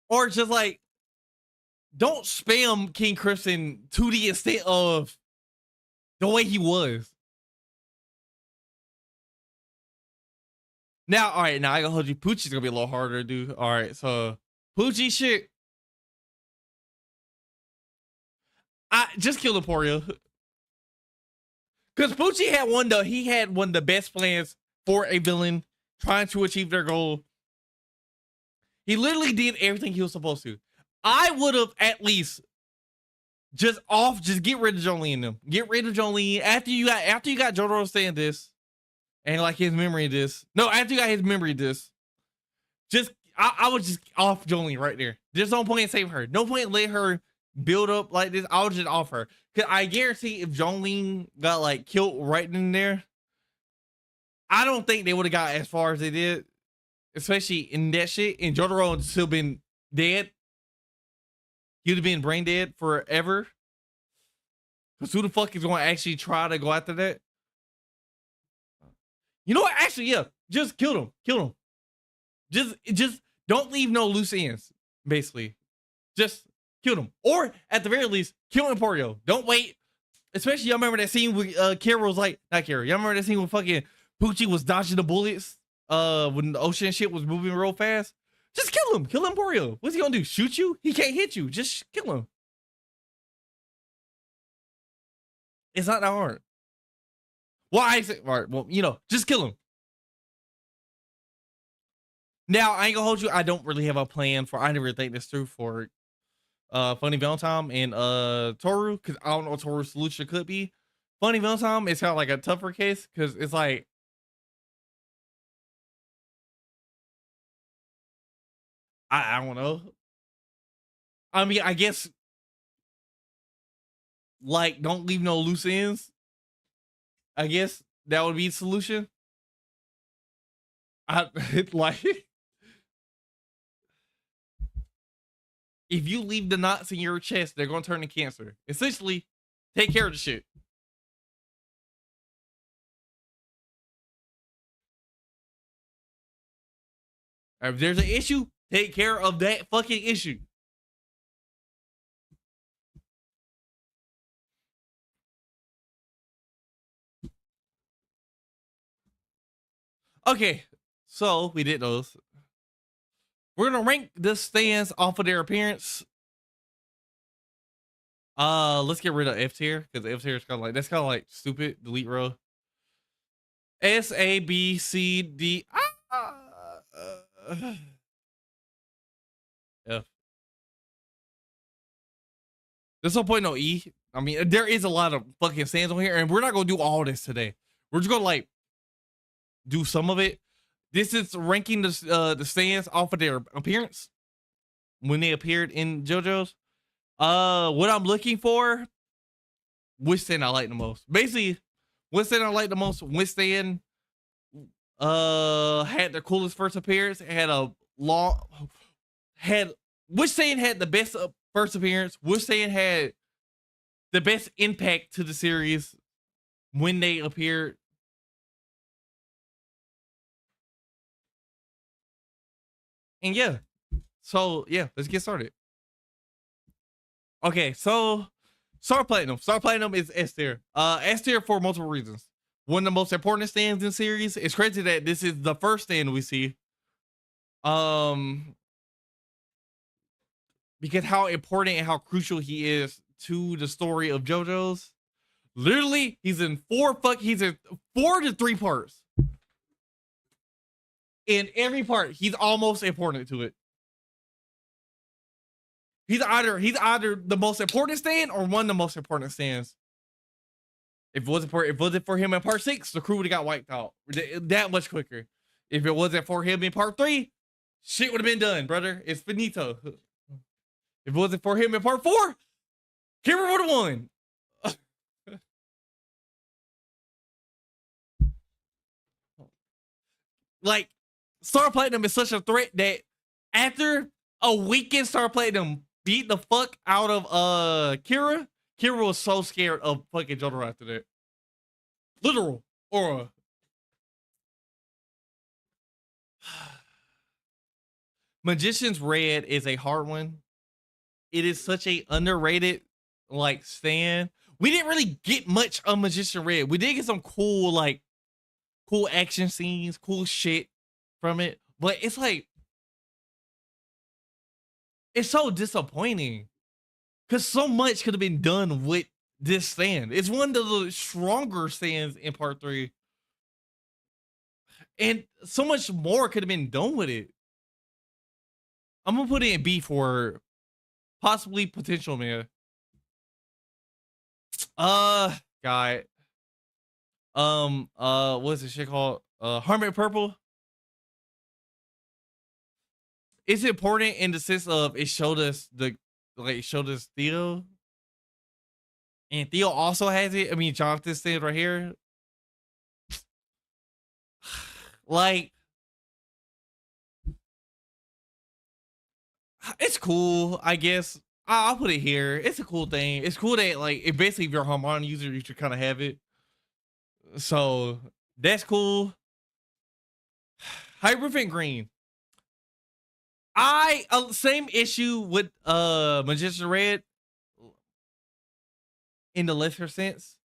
Or just don't spam King Crimson to the extent of the way he was. Now, all right, now I gotta hold you. Poochie's gonna be a little harder to do. All right, so Poochie shit. I just killed Emporio. Because Poochie had one of the best plans for a villain trying to achieve their goal. He literally did everything he was supposed to. I would have at least just get rid of Jolene in them. Get rid of Jolene after you got JoJo saying this. And his memory of this. No, after you got his memory of this. I would just off Jolene right there. There's no point in saving her. No point in letting her build up like this. I would just off her. Cause I guarantee if Jolene got killed right in there, I don't think they would have got as far as they did. Especially in that shit. And Jotaro would still been dead. He would have been brain dead forever. Because who the fuck is going to actually try to go after that? You know what? Actually, yeah. Just kill him. Kill him. Just don't leave no loose ends, basically. Just kill him. Or, at the very least, kill Emporio. Don't wait. Especially, y'all remember that scene with Kira was not Kira. Y'all remember that scene with fucking Poochie was dodging the bullets when the ocean shit was moving real fast? Just kill him. Kill Emporio. What's he gonna do? Shoot you? He can't hit you. Just kill him. It's not that hard. Why is it? All right, well, you know, just kill him. Now, I ain't gonna hold you. I don't really have a plan for, I never think this through for Funny Valentine and Toru, because I don't know what Toru's solution could be. Funny Valentine is kind of like a tougher case, because it's like, I don't know. I mean, I guess, like, don't leave no loose ends. I guess that would be the solution. Like, if you leave the knots in your chest, they're gonna turn to cancer. Essentially, take care of the shit. If there's an issue, take care of that fucking issue. Okay, so we did those. We're gonna rank the stands off of their appearance. Let's get rid of F tier, because F tier is kind of like, that's kind of like stupid. Delete row. S A B C D. F. There's no point no E. I mean, there is a lot of fucking stands on here, and we're not gonna do all this today. We're just gonna like do some of it. This is ranking the stands off of their appearance when they appeared in JoJo's. What I'm looking for, which stand I like the most. Basically, which stand I like the most, which stand had the coolest first appearance, had a long, had, which stand had the best first appearance, which stand had the best impact to the series when they appeared. And yeah, so yeah, let's get started. Okay, so Star Platinum. Star Platinum is S tier. S tier for multiple reasons. One of the most important stands in series. It's crazy that this is the first stand we see. Because how important and how crucial he is to the story of JoJo's. Literally, he's in 4 to 3 parts. In every part, he's almost important to it. He's either the most important stand or one of the most important stands. If it wasn't for him in part 6, the crew would have got wiped out that much quicker. If it wasn't for him in part 3, shit would have been done, brother. It's finito. If it wasn't for him in part 4, Kira would have won. Like, Star Platinum is such a threat that after a weekend Star Platinum beat the fuck out of Kira was so scared of fucking Jotaro after that. Literal aura. Magician's Red is a hard one. It is such a underrated like stand. We didn't really get much of Magician Red. We did get some cool like cool action scenes, cool shit from it, but it's like, it's so disappointing because so much could have been done with this stand. It's one of the stronger stands in part 3, and so much more could have been done with it. I'm gonna put it in B for possibly potential, man. Guy. What's this shit called? Hermit Purple. It's important in the sense of it showed us Theo. And Theo also has it. I mean, Jonathan said right here. Like, it's cool, I guess. I'll put it here. It's a cool thing. It's cool that, like, it basically, if you're a Harmon user, you should kind of have it. So, that's cool. Hierophant Green. Same issue with Magician Red in the lesser sense.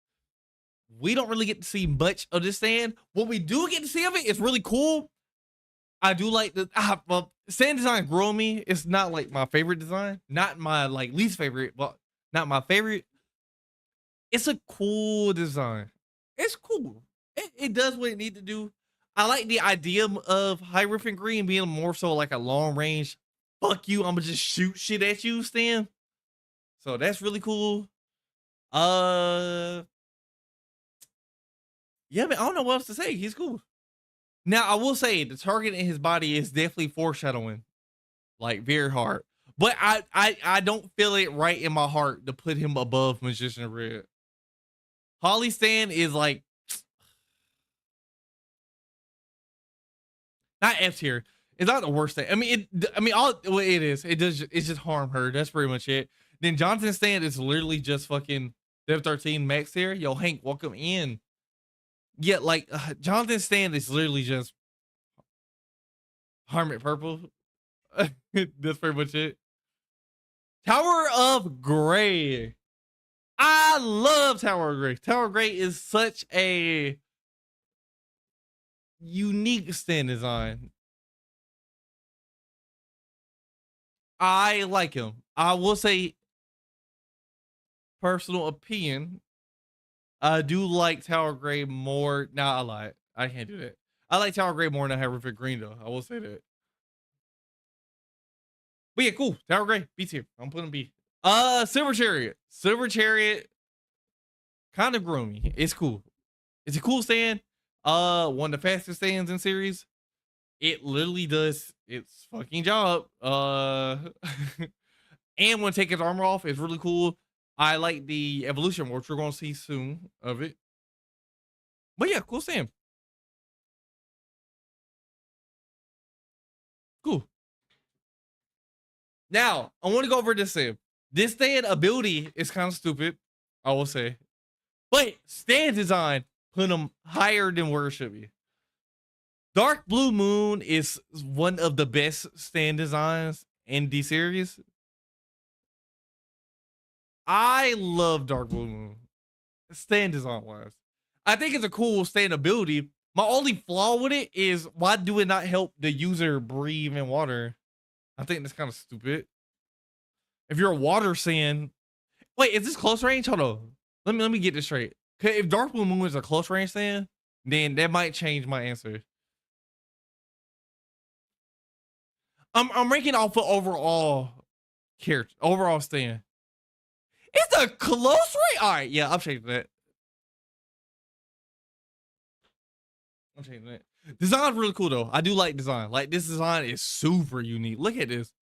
We don't really get to see much of this stand. What we do get to see of it is really cool. I do like the well, sand design grow me. It's not like my favorite design, not my like least favorite, but not my favorite. It's a cool design. It's cool. It does what it need to do. I like the idea of Hierophant Green being more so like a long range. Fuck you! I'ma just shoot shit at you, Stan. So that's really cool. Uh, yeah, man. I don't know what else to say. He's cool. Now I will say the target in his body is definitely foreshadowing, like very hard. But I don't feel it right in my heart to put him above Magician of Red. Holly Stan is like not F tier. It's not the worst thing. All well, it is. It does. It's just harm her. That's pretty much it. Then Jonathan Stan is literally just fucking Dev 13 max tier. Yo, Hank, welcome in. Yeah, like Jonathan Stan is literally just Hermit Purple. That's pretty much it. Tower of Gray. I love Tower of Gray. Tower of Gray is such a unique stand design. I like him. I will say, personal opinion, I do like Tower Gray more. Nah, I lie. I can't do that. I like Tower Gray more than Hierophant Green, though. I will say that. But yeah, cool. Tower Gray, B tier. I'm putting B. Silver Chariot. Silver Chariot kind of groomy. It's cool. It's a cool stand. One of the fastest stands in series. It literally does its fucking job. And when take his armor off, it's really cool. I like the evolution, which we're gonna see soon of it. But yeah, cool stand. Cool. Now I want to go over this stand. This stand ability is kind of stupid, I will say. But stand design put him higher than where it should be. Dark Blue Moon is one of the best stand designs in the series. I love Dark Blue Moon. Stand design wise. I think it's a cool stand ability. My only flaw with it is why do it not help the user breathe in water? I think that's kind of stupid. If you're a water sand, wait, is this close range? Hold on. Let me get this straight. If Dark Blue Moon is a close range stand, then that might change my answer. I'm ranking off of overall character, overall stand. It's a close range. All right, yeah, I'm changing that. I'm changing that. Design's really cool though. I do like design. Like this design is super unique. Look at this.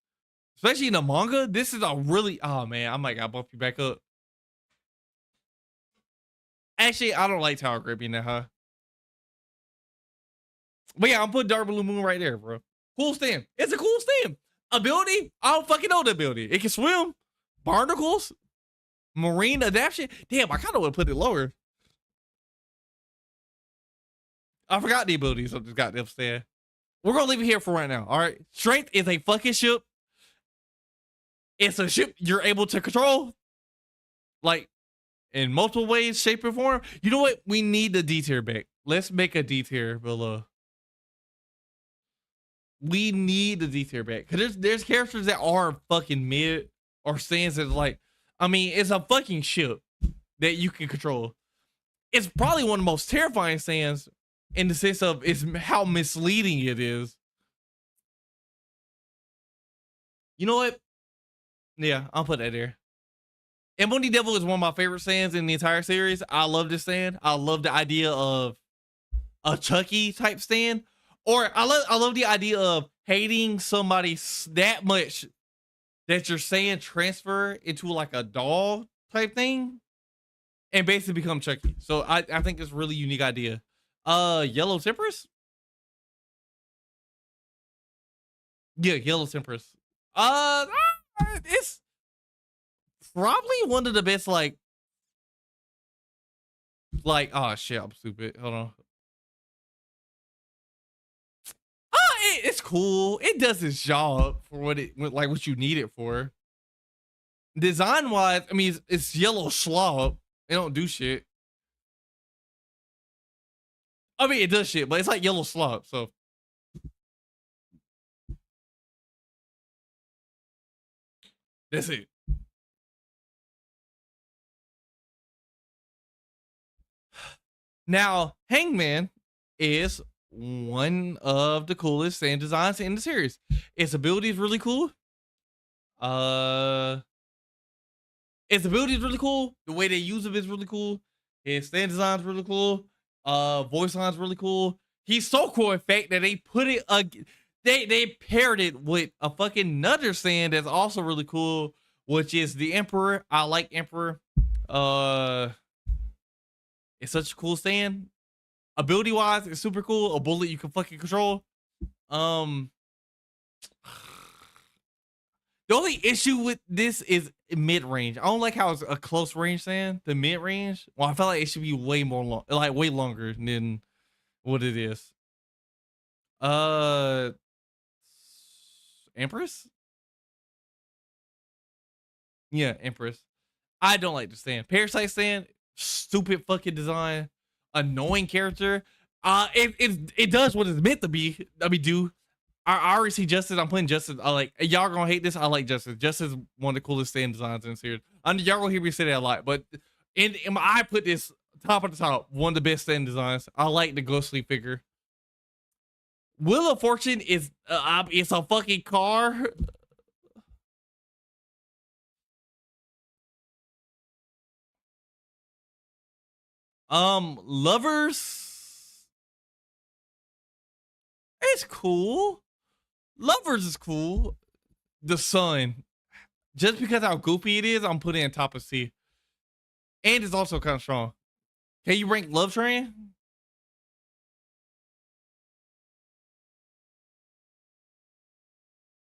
Especially in the manga, this is a really, oh man, I might gotta bump you back up. Actually, I don't like Tower Grip being that high. But yeah, I'm putting Dark Blue Moon right there, bro. Cool stand. It's a cool stand. Ability, I don't fucking know the ability. It can swim. Barnacles. Marine adaptation. Damn, I kind of want to put it lower. I forgot the abilities of this goddamn stand. We're gonna leave it here for right now. All right. Strength is a fucking ship. It's a ship you're able to control, like in multiple ways, shape, and form. You know what? We need the D tier back. Let's make a D tier below. We need the D tier back because there's characters that are fucking mid or stands that like, I mean, it's a fucking ship that you can control. It's probably one of the most terrifying stands in the sense of it's how misleading it is. You know what? Yeah, I'll put that there. Ebony Devil is one of my favorite stands in the entire series. I love this stand. I love the idea of a Chucky type stand. Or I love the idea of hating somebody that much that you're saying transfer into like a doll type thing and basically become Chucky. So I think it's a really unique idea. Yellow Temperance? Yeah, Yellow Temperance. It's probably one of the best oh shit, I'm stupid. Hold on. It's cool. It does its job for what you need it for. Design wise, I mean, it's yellow slob. It don't do shit. I mean, it does shit, but it's like yellow slob. So That's it. Now, Hangman is one of the coolest stand designs in the series. Its ability is really cool. Its ability is really cool. The way they use it is really cool. His stand design is really cool. Voice line is really cool. He's so cool, in fact, that they put it they paired it with a fucking another stand that's also really cool, which is the Emperor. I like Emperor. It's such a cool stand. Ability wise, it's super cool. A bullet you can fucking control. The only issue with this is mid range. I don't like how it's a close range stand. The mid range, well, I feel like it should be way more way longer than what it is. Empress. Yeah, Empress. I don't like the stand. Parasite stand, stupid fucking design, annoying character. It does what it's meant to be. I mean, do. I already see Justice. I'm playing Justice. I like, y'all gonna hate this. I like Justice. Justice is one of the coolest stand designs in the series. Y'all gonna hear me say that a lot, but I put this top of the top. One of the best stand designs. I like the ghostly figure. Wheel of Fortune is it's a fucking car. Lovers. It's cool. Lovers is cool. The Sun, just because how goofy it is, I'm putting it in top of C. And it's also kind of strong. Can you rank Love Train?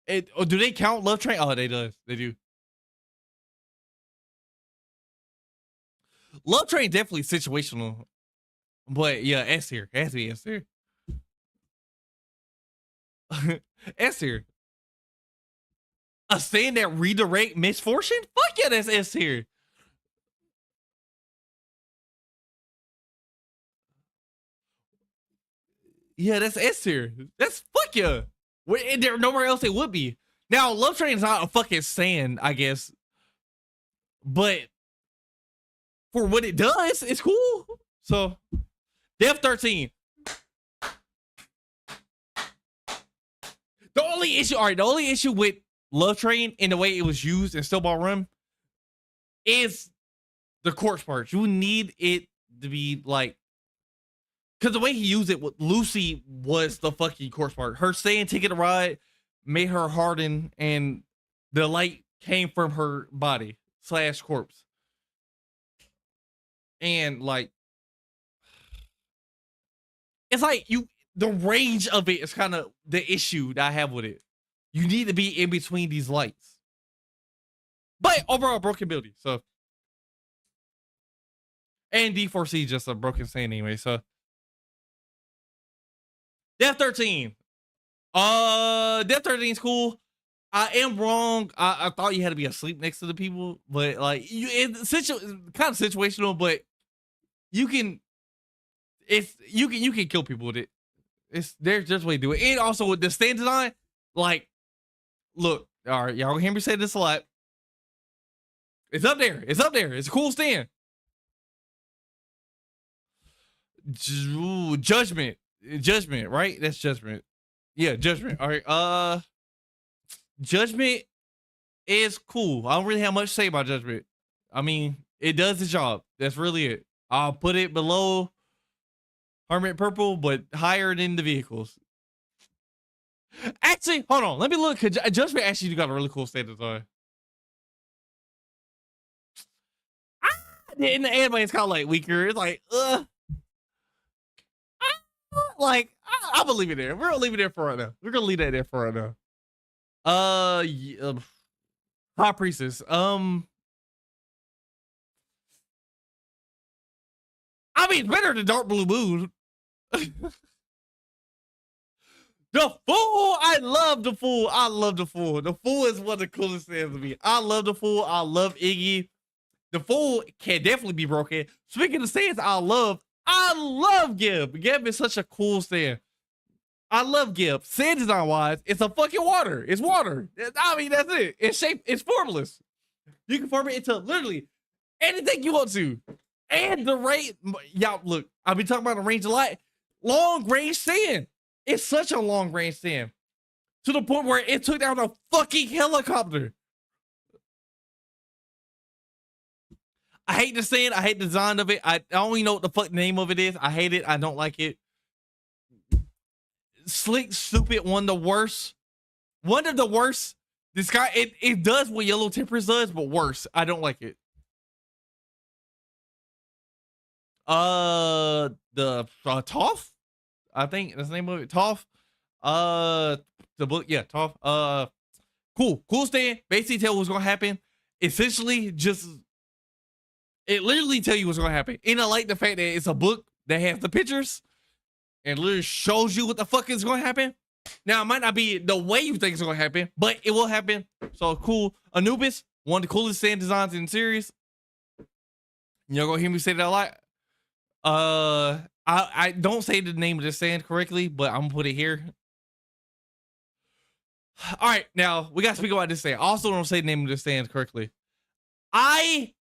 Do they count Love Train? Oh, they do. They do. Love Train definitely situational, but yeah, S tier. It has to be S tier. S tier. A stand that redirect misfortune? Fuck yeah, that's S tier. Yeah, that's S tier. That's fuck yeah. There nowhere else it would be. Now, Love Train is not a fucking stand, I guess, but for what it does, it's cool. So, Death 13. The only issue with Love Train and the way it was used in Snowball Run is the corpse part. You need it to be like, because the way he used it with Lucy was the fucking corpse part. Her saying "Ticket to Ride" made her harden, and the light came from her body / corpse. And like, it's like the range of it is kind of the issue that I have with it. You need to be in between these lights. But overall, broken ability. So, and D4C just a broken stand anyway. So, Death 13. Death 13 is cool. I am wrong. I thought you had to be asleep next to the people, but like it's kind of situational. But you can kill people with it. There's just a way to do it. And also with the stand design, like, look, all right, y'all gonna hear me say this a lot. It's up there. It's up there. It's a cool stand. Judgment, right? That's Judgment. Yeah, Judgment. All right. Judgment is cool. I don't really have much to say about Judgment. I mean, it does the job. That's really it. I'll put it below Hermit Purple, but higher than the vehicles. Actually, hold on. Let me look. Judgment actually got a really cool state design. In the anime, it's kind of like weaker. It's like, like, I'm gonna leave it there. We're gonna leave it there for right now. We're gonna leave that there for right now. High Priestess. I mean, it's better than Dark Blue Moon. The Fool, I love the Fool. I love the Fool. The Fool is one of the coolest things to me. I love the Fool. I love Iggy. The Fool can definitely be broken. Speaking of stands, I love Gib. Gib is such a cool stand. I love GIF. Sand design wise, it's a fucking water. It's water. I mean, that's it. It's shape. It's formless. You can form it into literally anything you want to. And the rate, y'all look, I've been talking about the range a lot. Long range sand. It's such a long range sand to the point where it took down a fucking helicopter. I hate the sand. I hate the design of it. I don't even know what the fuck name of it is. I hate it. I don't like it. Slick, stupid, one of the worst. One of the worst. This guy, it does what Yellow Tempers does, but worse. I don't like it. The Toph, I think that's the name of it. Toph. The book, yeah, Toph. Cool stand. Basically tell what's gonna happen. Essentially, just it literally tell you what's gonna happen. And I like the fact that it's a book that has the pictures and literally shows you what the fuck is gonna happen. Now it might not be the way you think it's gonna happen, but it will happen. So cool. Anubis, one of the coolest sand designs in the series. You're gonna hear me say that a lot. I don't say the name of the sand correctly, but I'm gonna put it here. All right, now we gotta speak about this sand. I also don't say the name of the sand correctly. I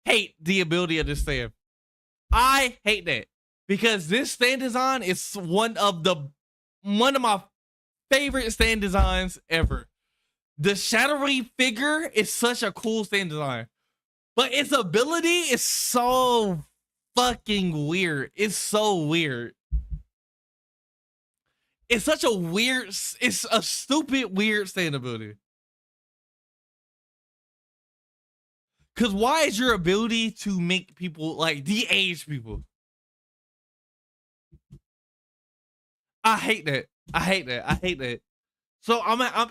hate the ability of this sand. I hate that because this stand design is one of my favorite stand designs ever. The shadowy figure is such a cool stand design, but its ability is so fucking weird. It's so weird. It's such a weird, it's a stupid, weird stand ability. Cause why is your ability to make people like de-age people? I hate that. I hate that. I hate that. So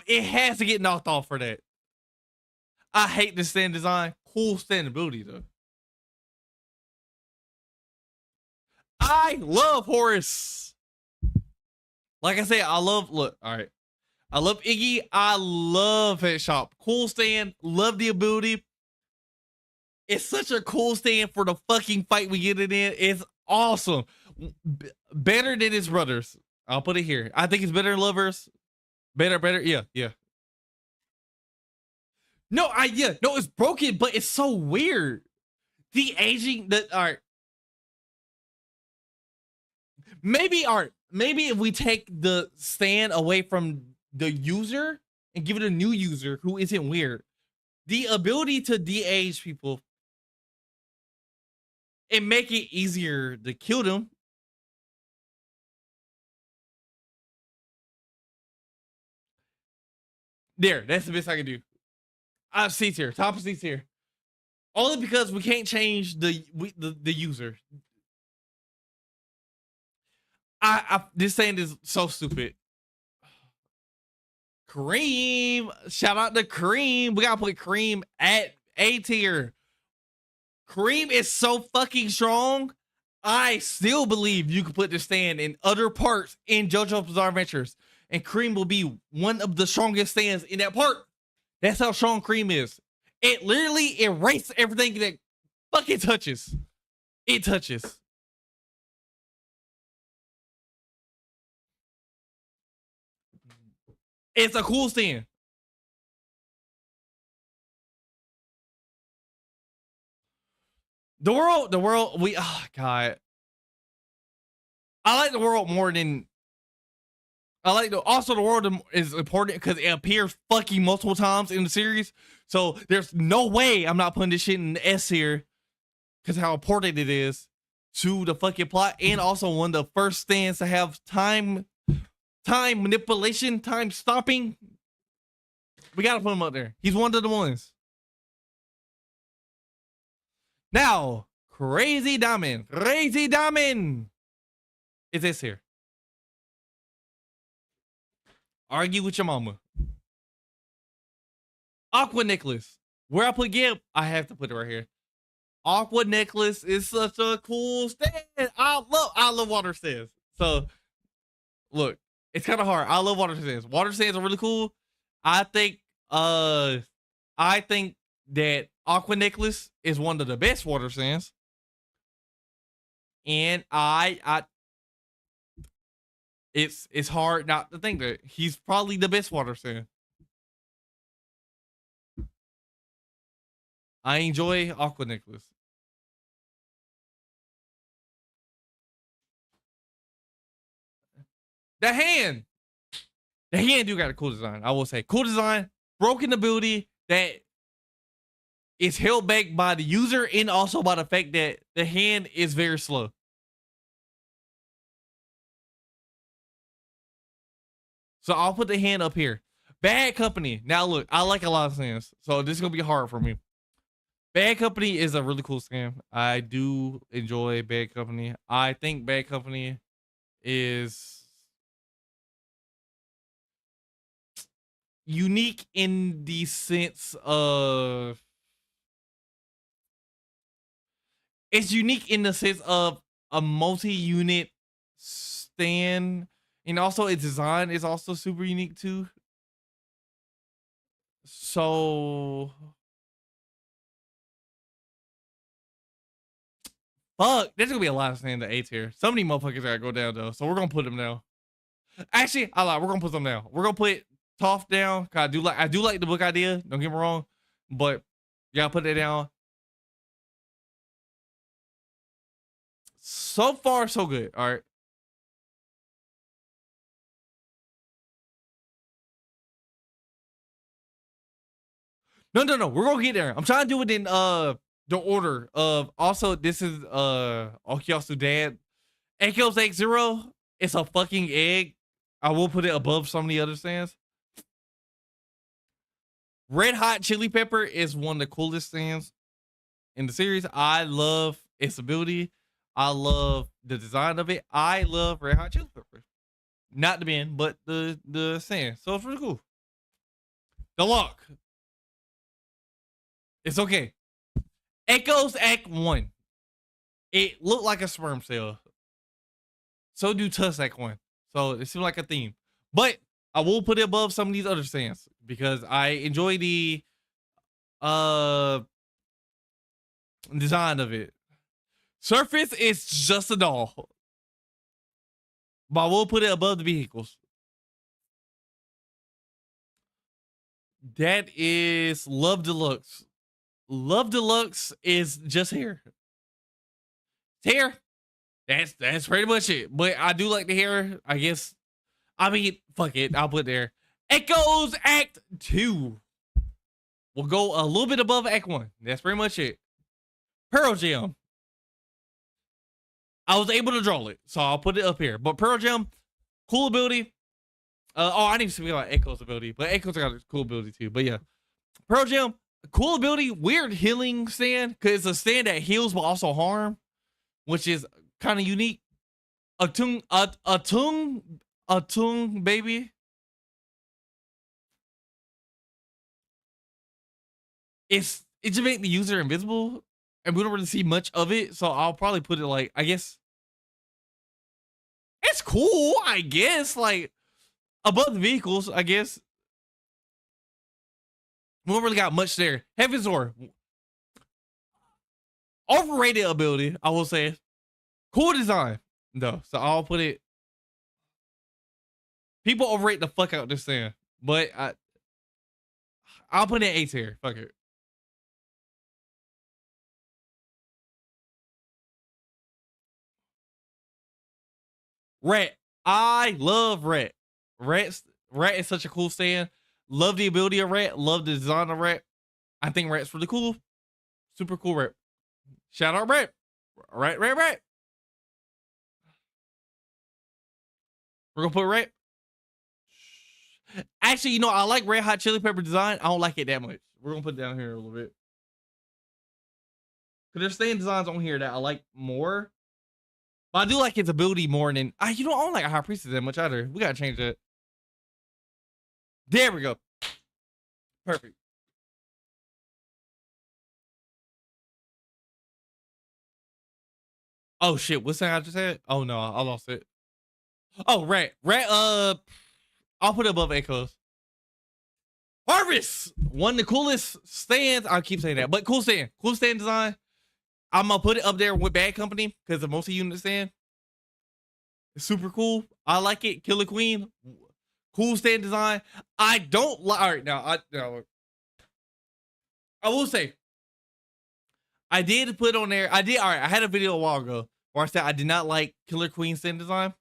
it has to get knocked off for that. I hate the stand design. Cool stand ability though. I love Horus. Like I said, I love, look, all right. I love Iggy. I love Head Shop. Cool stand. Love the ability. It's such a cool stand for the fucking fight we get it in. It's awesome. Better than his brothers. I'll put it here. I think it's better than Lovers. Better. Yeah. No, it's broken, but it's so weird. The aging, all right. Maybe if we take the stand away from the user and give it a new user who isn't weird, the ability to de-age people and make it easier to kill them. There, that's the best I can do. I have C tier, top of C tier. Only because we can't change the user. This saying is so stupid. Cream, shout out to Cream. We gotta put Cream at A tier. Cream is so fucking strong. I still believe you could put the stand in other parts in JoJo's Bizarre Adventures, and Cream will be one of the strongest stands in that part. That's how strong Cream is. It literally erases everything that fucking touches. It touches. It's a cool stand. The world, oh God. I like the world more than also the world is important because it appears fucking multiple times in the series. So there's no way I'm not putting this shit in the S here because how important it is to the fucking plot, and also one of the first stands to have time manipulation, time stopping. We gotta put him up there. He's one of the ones. Now, Crazy Diamond is this here. Argue with your mama. Aqua Necklace. Where I put Gib, I have to put it right here. Aqua Necklace is such a cool stand. I love water stands. So look, it's kind of hard. I love water stands. Water stands are really cool. I think that Aqua Necklace is one of the best water stands. And It's hard not to think that he's probably the best water stand. I enjoy Aqua Necklace. The hand. The hand do got a cool design. I will say cool design, broken ability that is held back by the user and also by the fact that the hand is very slow. So I'll put the hand up here. Bad Company. Now look, I like a lot of things, so this is gonna be hard for me. Bad Company is a really cool scam. I do enjoy Bad Company. I think Bad Company is unique in the sense of a multi-unit stand, and also its design is also super unique too. So fuck, there's gonna be a lot of stand the A tier. Some of these motherfuckers gotta go down though, so we're gonna put them down. Actually, I lie. We're gonna put them down. We're gonna put Toph down. Cause I do like the book idea. Don't get me wrong, but yeah, put it down. So far, so good. All right. No. We're gonna get there. I'm trying to do it in the order of. Also, this is Okyasu dad. Echoes X0. It's a fucking egg. I will put it above some of the other stands. Red Hot Chili Pepper is one of the coolest stands in the series. I love its ability. I love the design of it. I love Red Hot Chili Pepper. Not the band, but the stand. So it's really cool. The lock. It's okay. Echoes Act 1. It looked like a sperm cell. So do Tusk Act 1. So it seemed like a theme. But I will put it above some of these other stands because I enjoy the design of it. Surface is just a doll. But I will put it above the vehicles. That is Love Deluxe. Love Deluxe is just hair. It's hair. That's pretty much it. But I do like the hair, I guess. I mean, fuck it. I'll put there. Echoes Act 2. We'll go a little bit above Act 1. That's pretty much it. Pearl Jam. I was able to draw it, so I'll put it up here. But Pearl Jam, cool ability. I need to speak about Echo's ability, but Echo's got a cool ability too. But yeah, Pearl Jam, cool ability, weird healing stand, because it's a stand that heals but also harm, which is kind of unique. A tung, baby. It just make the user invisible, and we don't really see much of it. So I'll probably put it like, I guess it's cool. I guess like above the vehicles. I guess we don't really got much there. Heaven's Door, overrated ability. I will say, cool design though. So I'll put it. People overrate the fuck out this thing, but I'll put it in A tier. Fuck it. Rat. I love Rat. Rat is such a cool stand. Love the ability of Rat. Love the design of Rat. I think Rat's really cool. Super cool Rat. Shout out Rat. Rat. We're gonna put Rat. Actually, you know, I like Red Hot Chili Pepper design. I don't like it that much. We're gonna put it down here a little bit. Because there's stand designs on here that I like more. But I do like its ability more than I don't like a High Priestess that much either. We gotta change that. There we go. Perfect. Oh shit, what's that I just said? Oh no, I lost it. Oh, Rat. I'll put it above Echoes. Harvest! One of the coolest stands. I keep saying that, but cool stand. Cool stand design. I'm gonna put it up there with Bad Company because the multi-unit stand. It's super cool. I like it. Killer Queen, cool stand design. I don't like. All right, I will say, I did put on there. I did. All right, I had a video a while ago where I said I did not like Killer Queen stand design.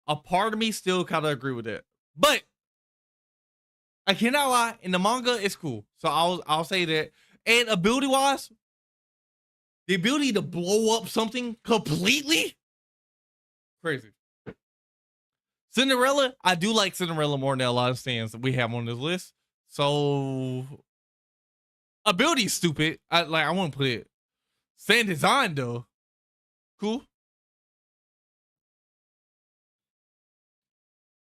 A part of me still kind of agree with it, but I cannot lie. In the manga, it's cool. So I'll say that. And ability wise, the ability to blow up something completely, crazy. Cinderella, I do like Cinderella more than a lot of stands that we have on this list. So ability is stupid. I want to put it. Stand design though, cool.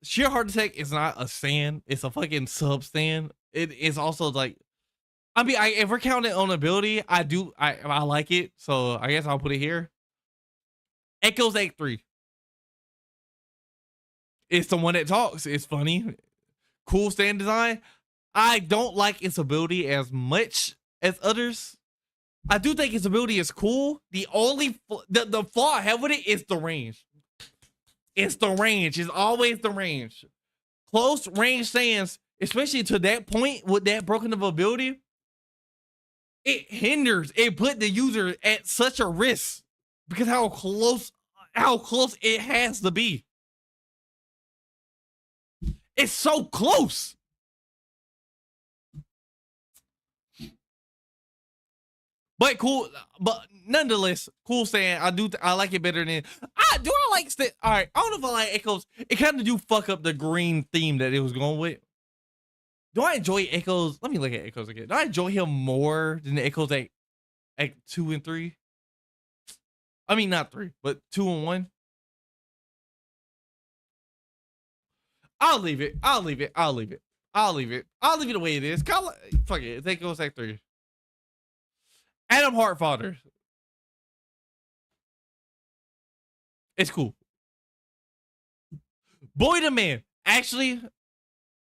Sheer Heart Attack is not a stand. It's a fucking sub stand. It is also like, I mean, if we're counting on ability, I like it. So I guess I'll put it here. Echoes Act 3. It's the one that talks. It's funny. Cool stand design. I don't like its ability as much as others. I do think its ability is cool. The only the flaw I have with it is the range. It's the range. It's always the range. Close range stands, especially to that point with that broken of ability, it hinders. It put the user at such a risk because how close it has to be. It's so close. But cool, but nonetheless, cool stand. I like it better than I like stand. All right, I don't know if I like Echoes. It kind of do fuck up the green theme that it was going with. Do I enjoy Echoes? Let me look at Echoes again. Do I enjoy him more than the Echoes at 2 and 3? I mean, not 3, but 2 and 1. I'll leave it. I'll leave it the way it is. Fuck it. It's Echoes Act 3. Adam Heartfather. It's cool. Boy to Man. Actually,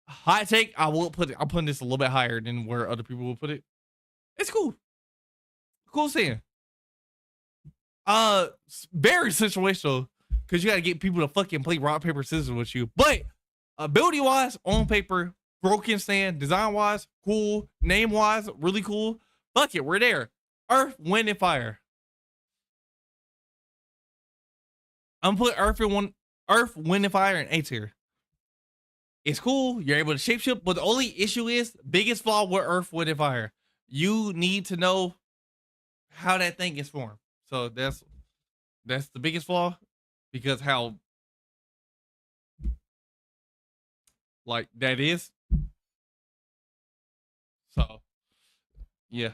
hot take. I'm putting this a little bit higher than where other people will put it. It's cool. Cool seeing. Very situational because you got to get people to fucking play rock paper scissors with you. But ability wise, on paper, broken stand, design wise, cool. Name wise, really cool. Fuck it, we're there. Earth, Wind, and Fire. I'm putting Earth, Wind, and Fire in A tier. It's cool. You're able to shapeshift, but the only issue is biggest flaw with Earth, Wind, and Fire. You need to know how that thing is formed. So that's the biggest flaw because how like that is. So yeah.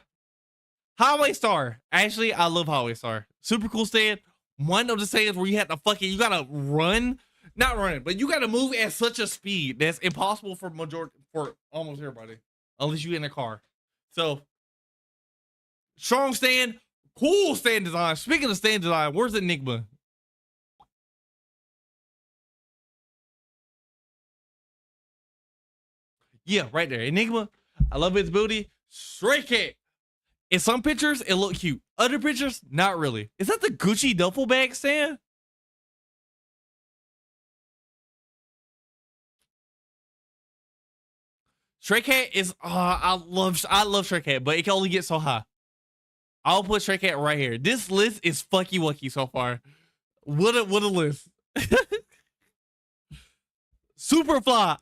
Highway Star. Actually, I love Highway Star. Super cool stand. One of the stands where you have to you gotta run. Not running, but you gotta move at such a speed that's impossible for almost everybody. Unless you're in a car. So strong stand, cool stand design. Speaking of stand design, where's Enigma? Yeah, right there. Enigma. I love its ability. Stray Cat. In some pictures, it looked cute. Other pictures, not really. Is that the Gucci duffel bag stand? Stray Cat is I love Stray Cat, but it can only get so high. I'll put Stray Cat right here. This list is fucky wucky so far. What a list. Superfly. I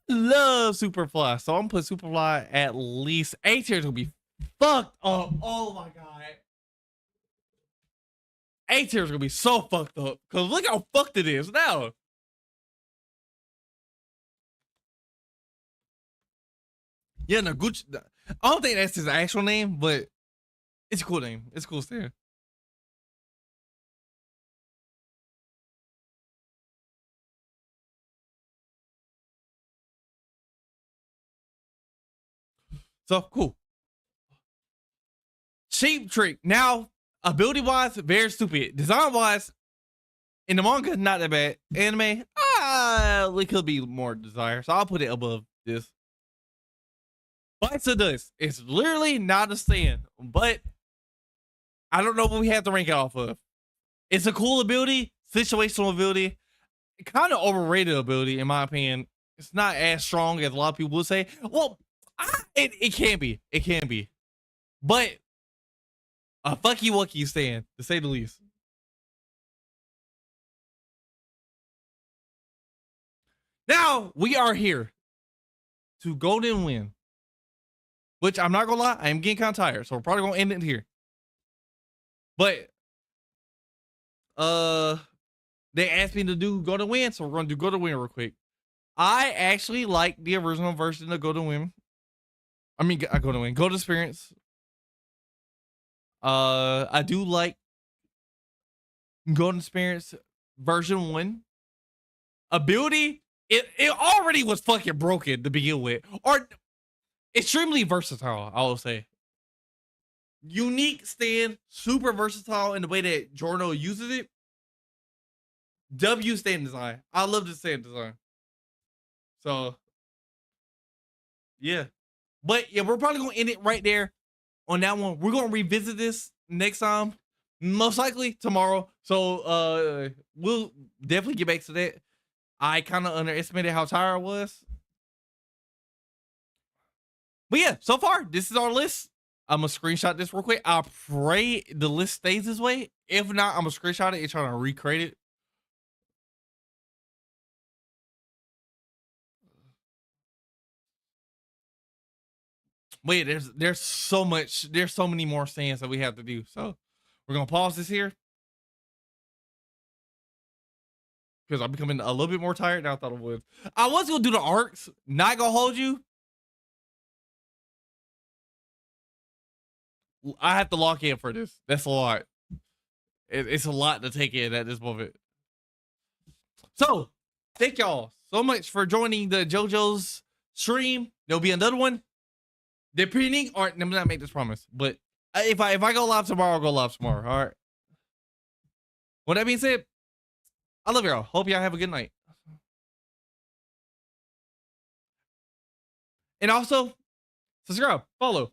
love Superfly. So I'm gonna put Superfly at least A tier. Is gonna be fucked up. Oh my god. A tier is gonna be so fucked up. Cause look how fucked it is now. Yeah, no, Gucci. I don't think that's his actual name, but it's a cool name. It's a cool stand. So cool. Cheap Trick. Now, ability wise, very stupid. Design wise, in the manga, not that bad. Anime, it could be more desire. So I'll put it above this. Bites of Dust. It's literally not a stand, but I don't know what we have to rank it off of. It's a cool ability. situational ability, kind of overrated ability in my opinion. It's not as strong as a lot of people would say. Well, it can be. It can be. But a fucky wucky stand, to say the least. Now we are here to golden win. Which I'm not gonna lie, I am getting kind of tired, so we're probably gonna end it here. But they asked me to do go to win, so we're gonna do go to win real quick. I actually like the original version of go to win. I mean, go to win, go to experience. I do like golden experience version 1. Ability, it already was fucking broken to begin with, or extremely versatile, I will say. Unique stand, super versatile in the way that JoJo uses it. W stand design. I love the stand design. So, yeah. But yeah, we're probably gonna end it right there on that one. We're gonna revisit this next time, most likely tomorrow. So we'll definitely get back to that. I kind of underestimated how tired I was. But yeah, so far, this is our list. I'm gonna screenshot this real quick. I pray the list stays this way. If not, I'm gonna screenshot it and try to recreate it. But yeah, there's so many more stands that we have to do. So we're gonna pause this here because I'm becoming a little bit more tired than I thought I would. I was gonna do the arcs, not gonna hold you. I have to lock in for this. That's a lot. It's a lot to take in at this moment. So thank y'all so much for joining the JoJo's stream. There'll be another one. Depending, or let me not make this promise, but if I go live tomorrow, I'll go live tomorrow. All right. With that being said, I love y'all. Hope y'all have a good night. And also, subscribe, follow,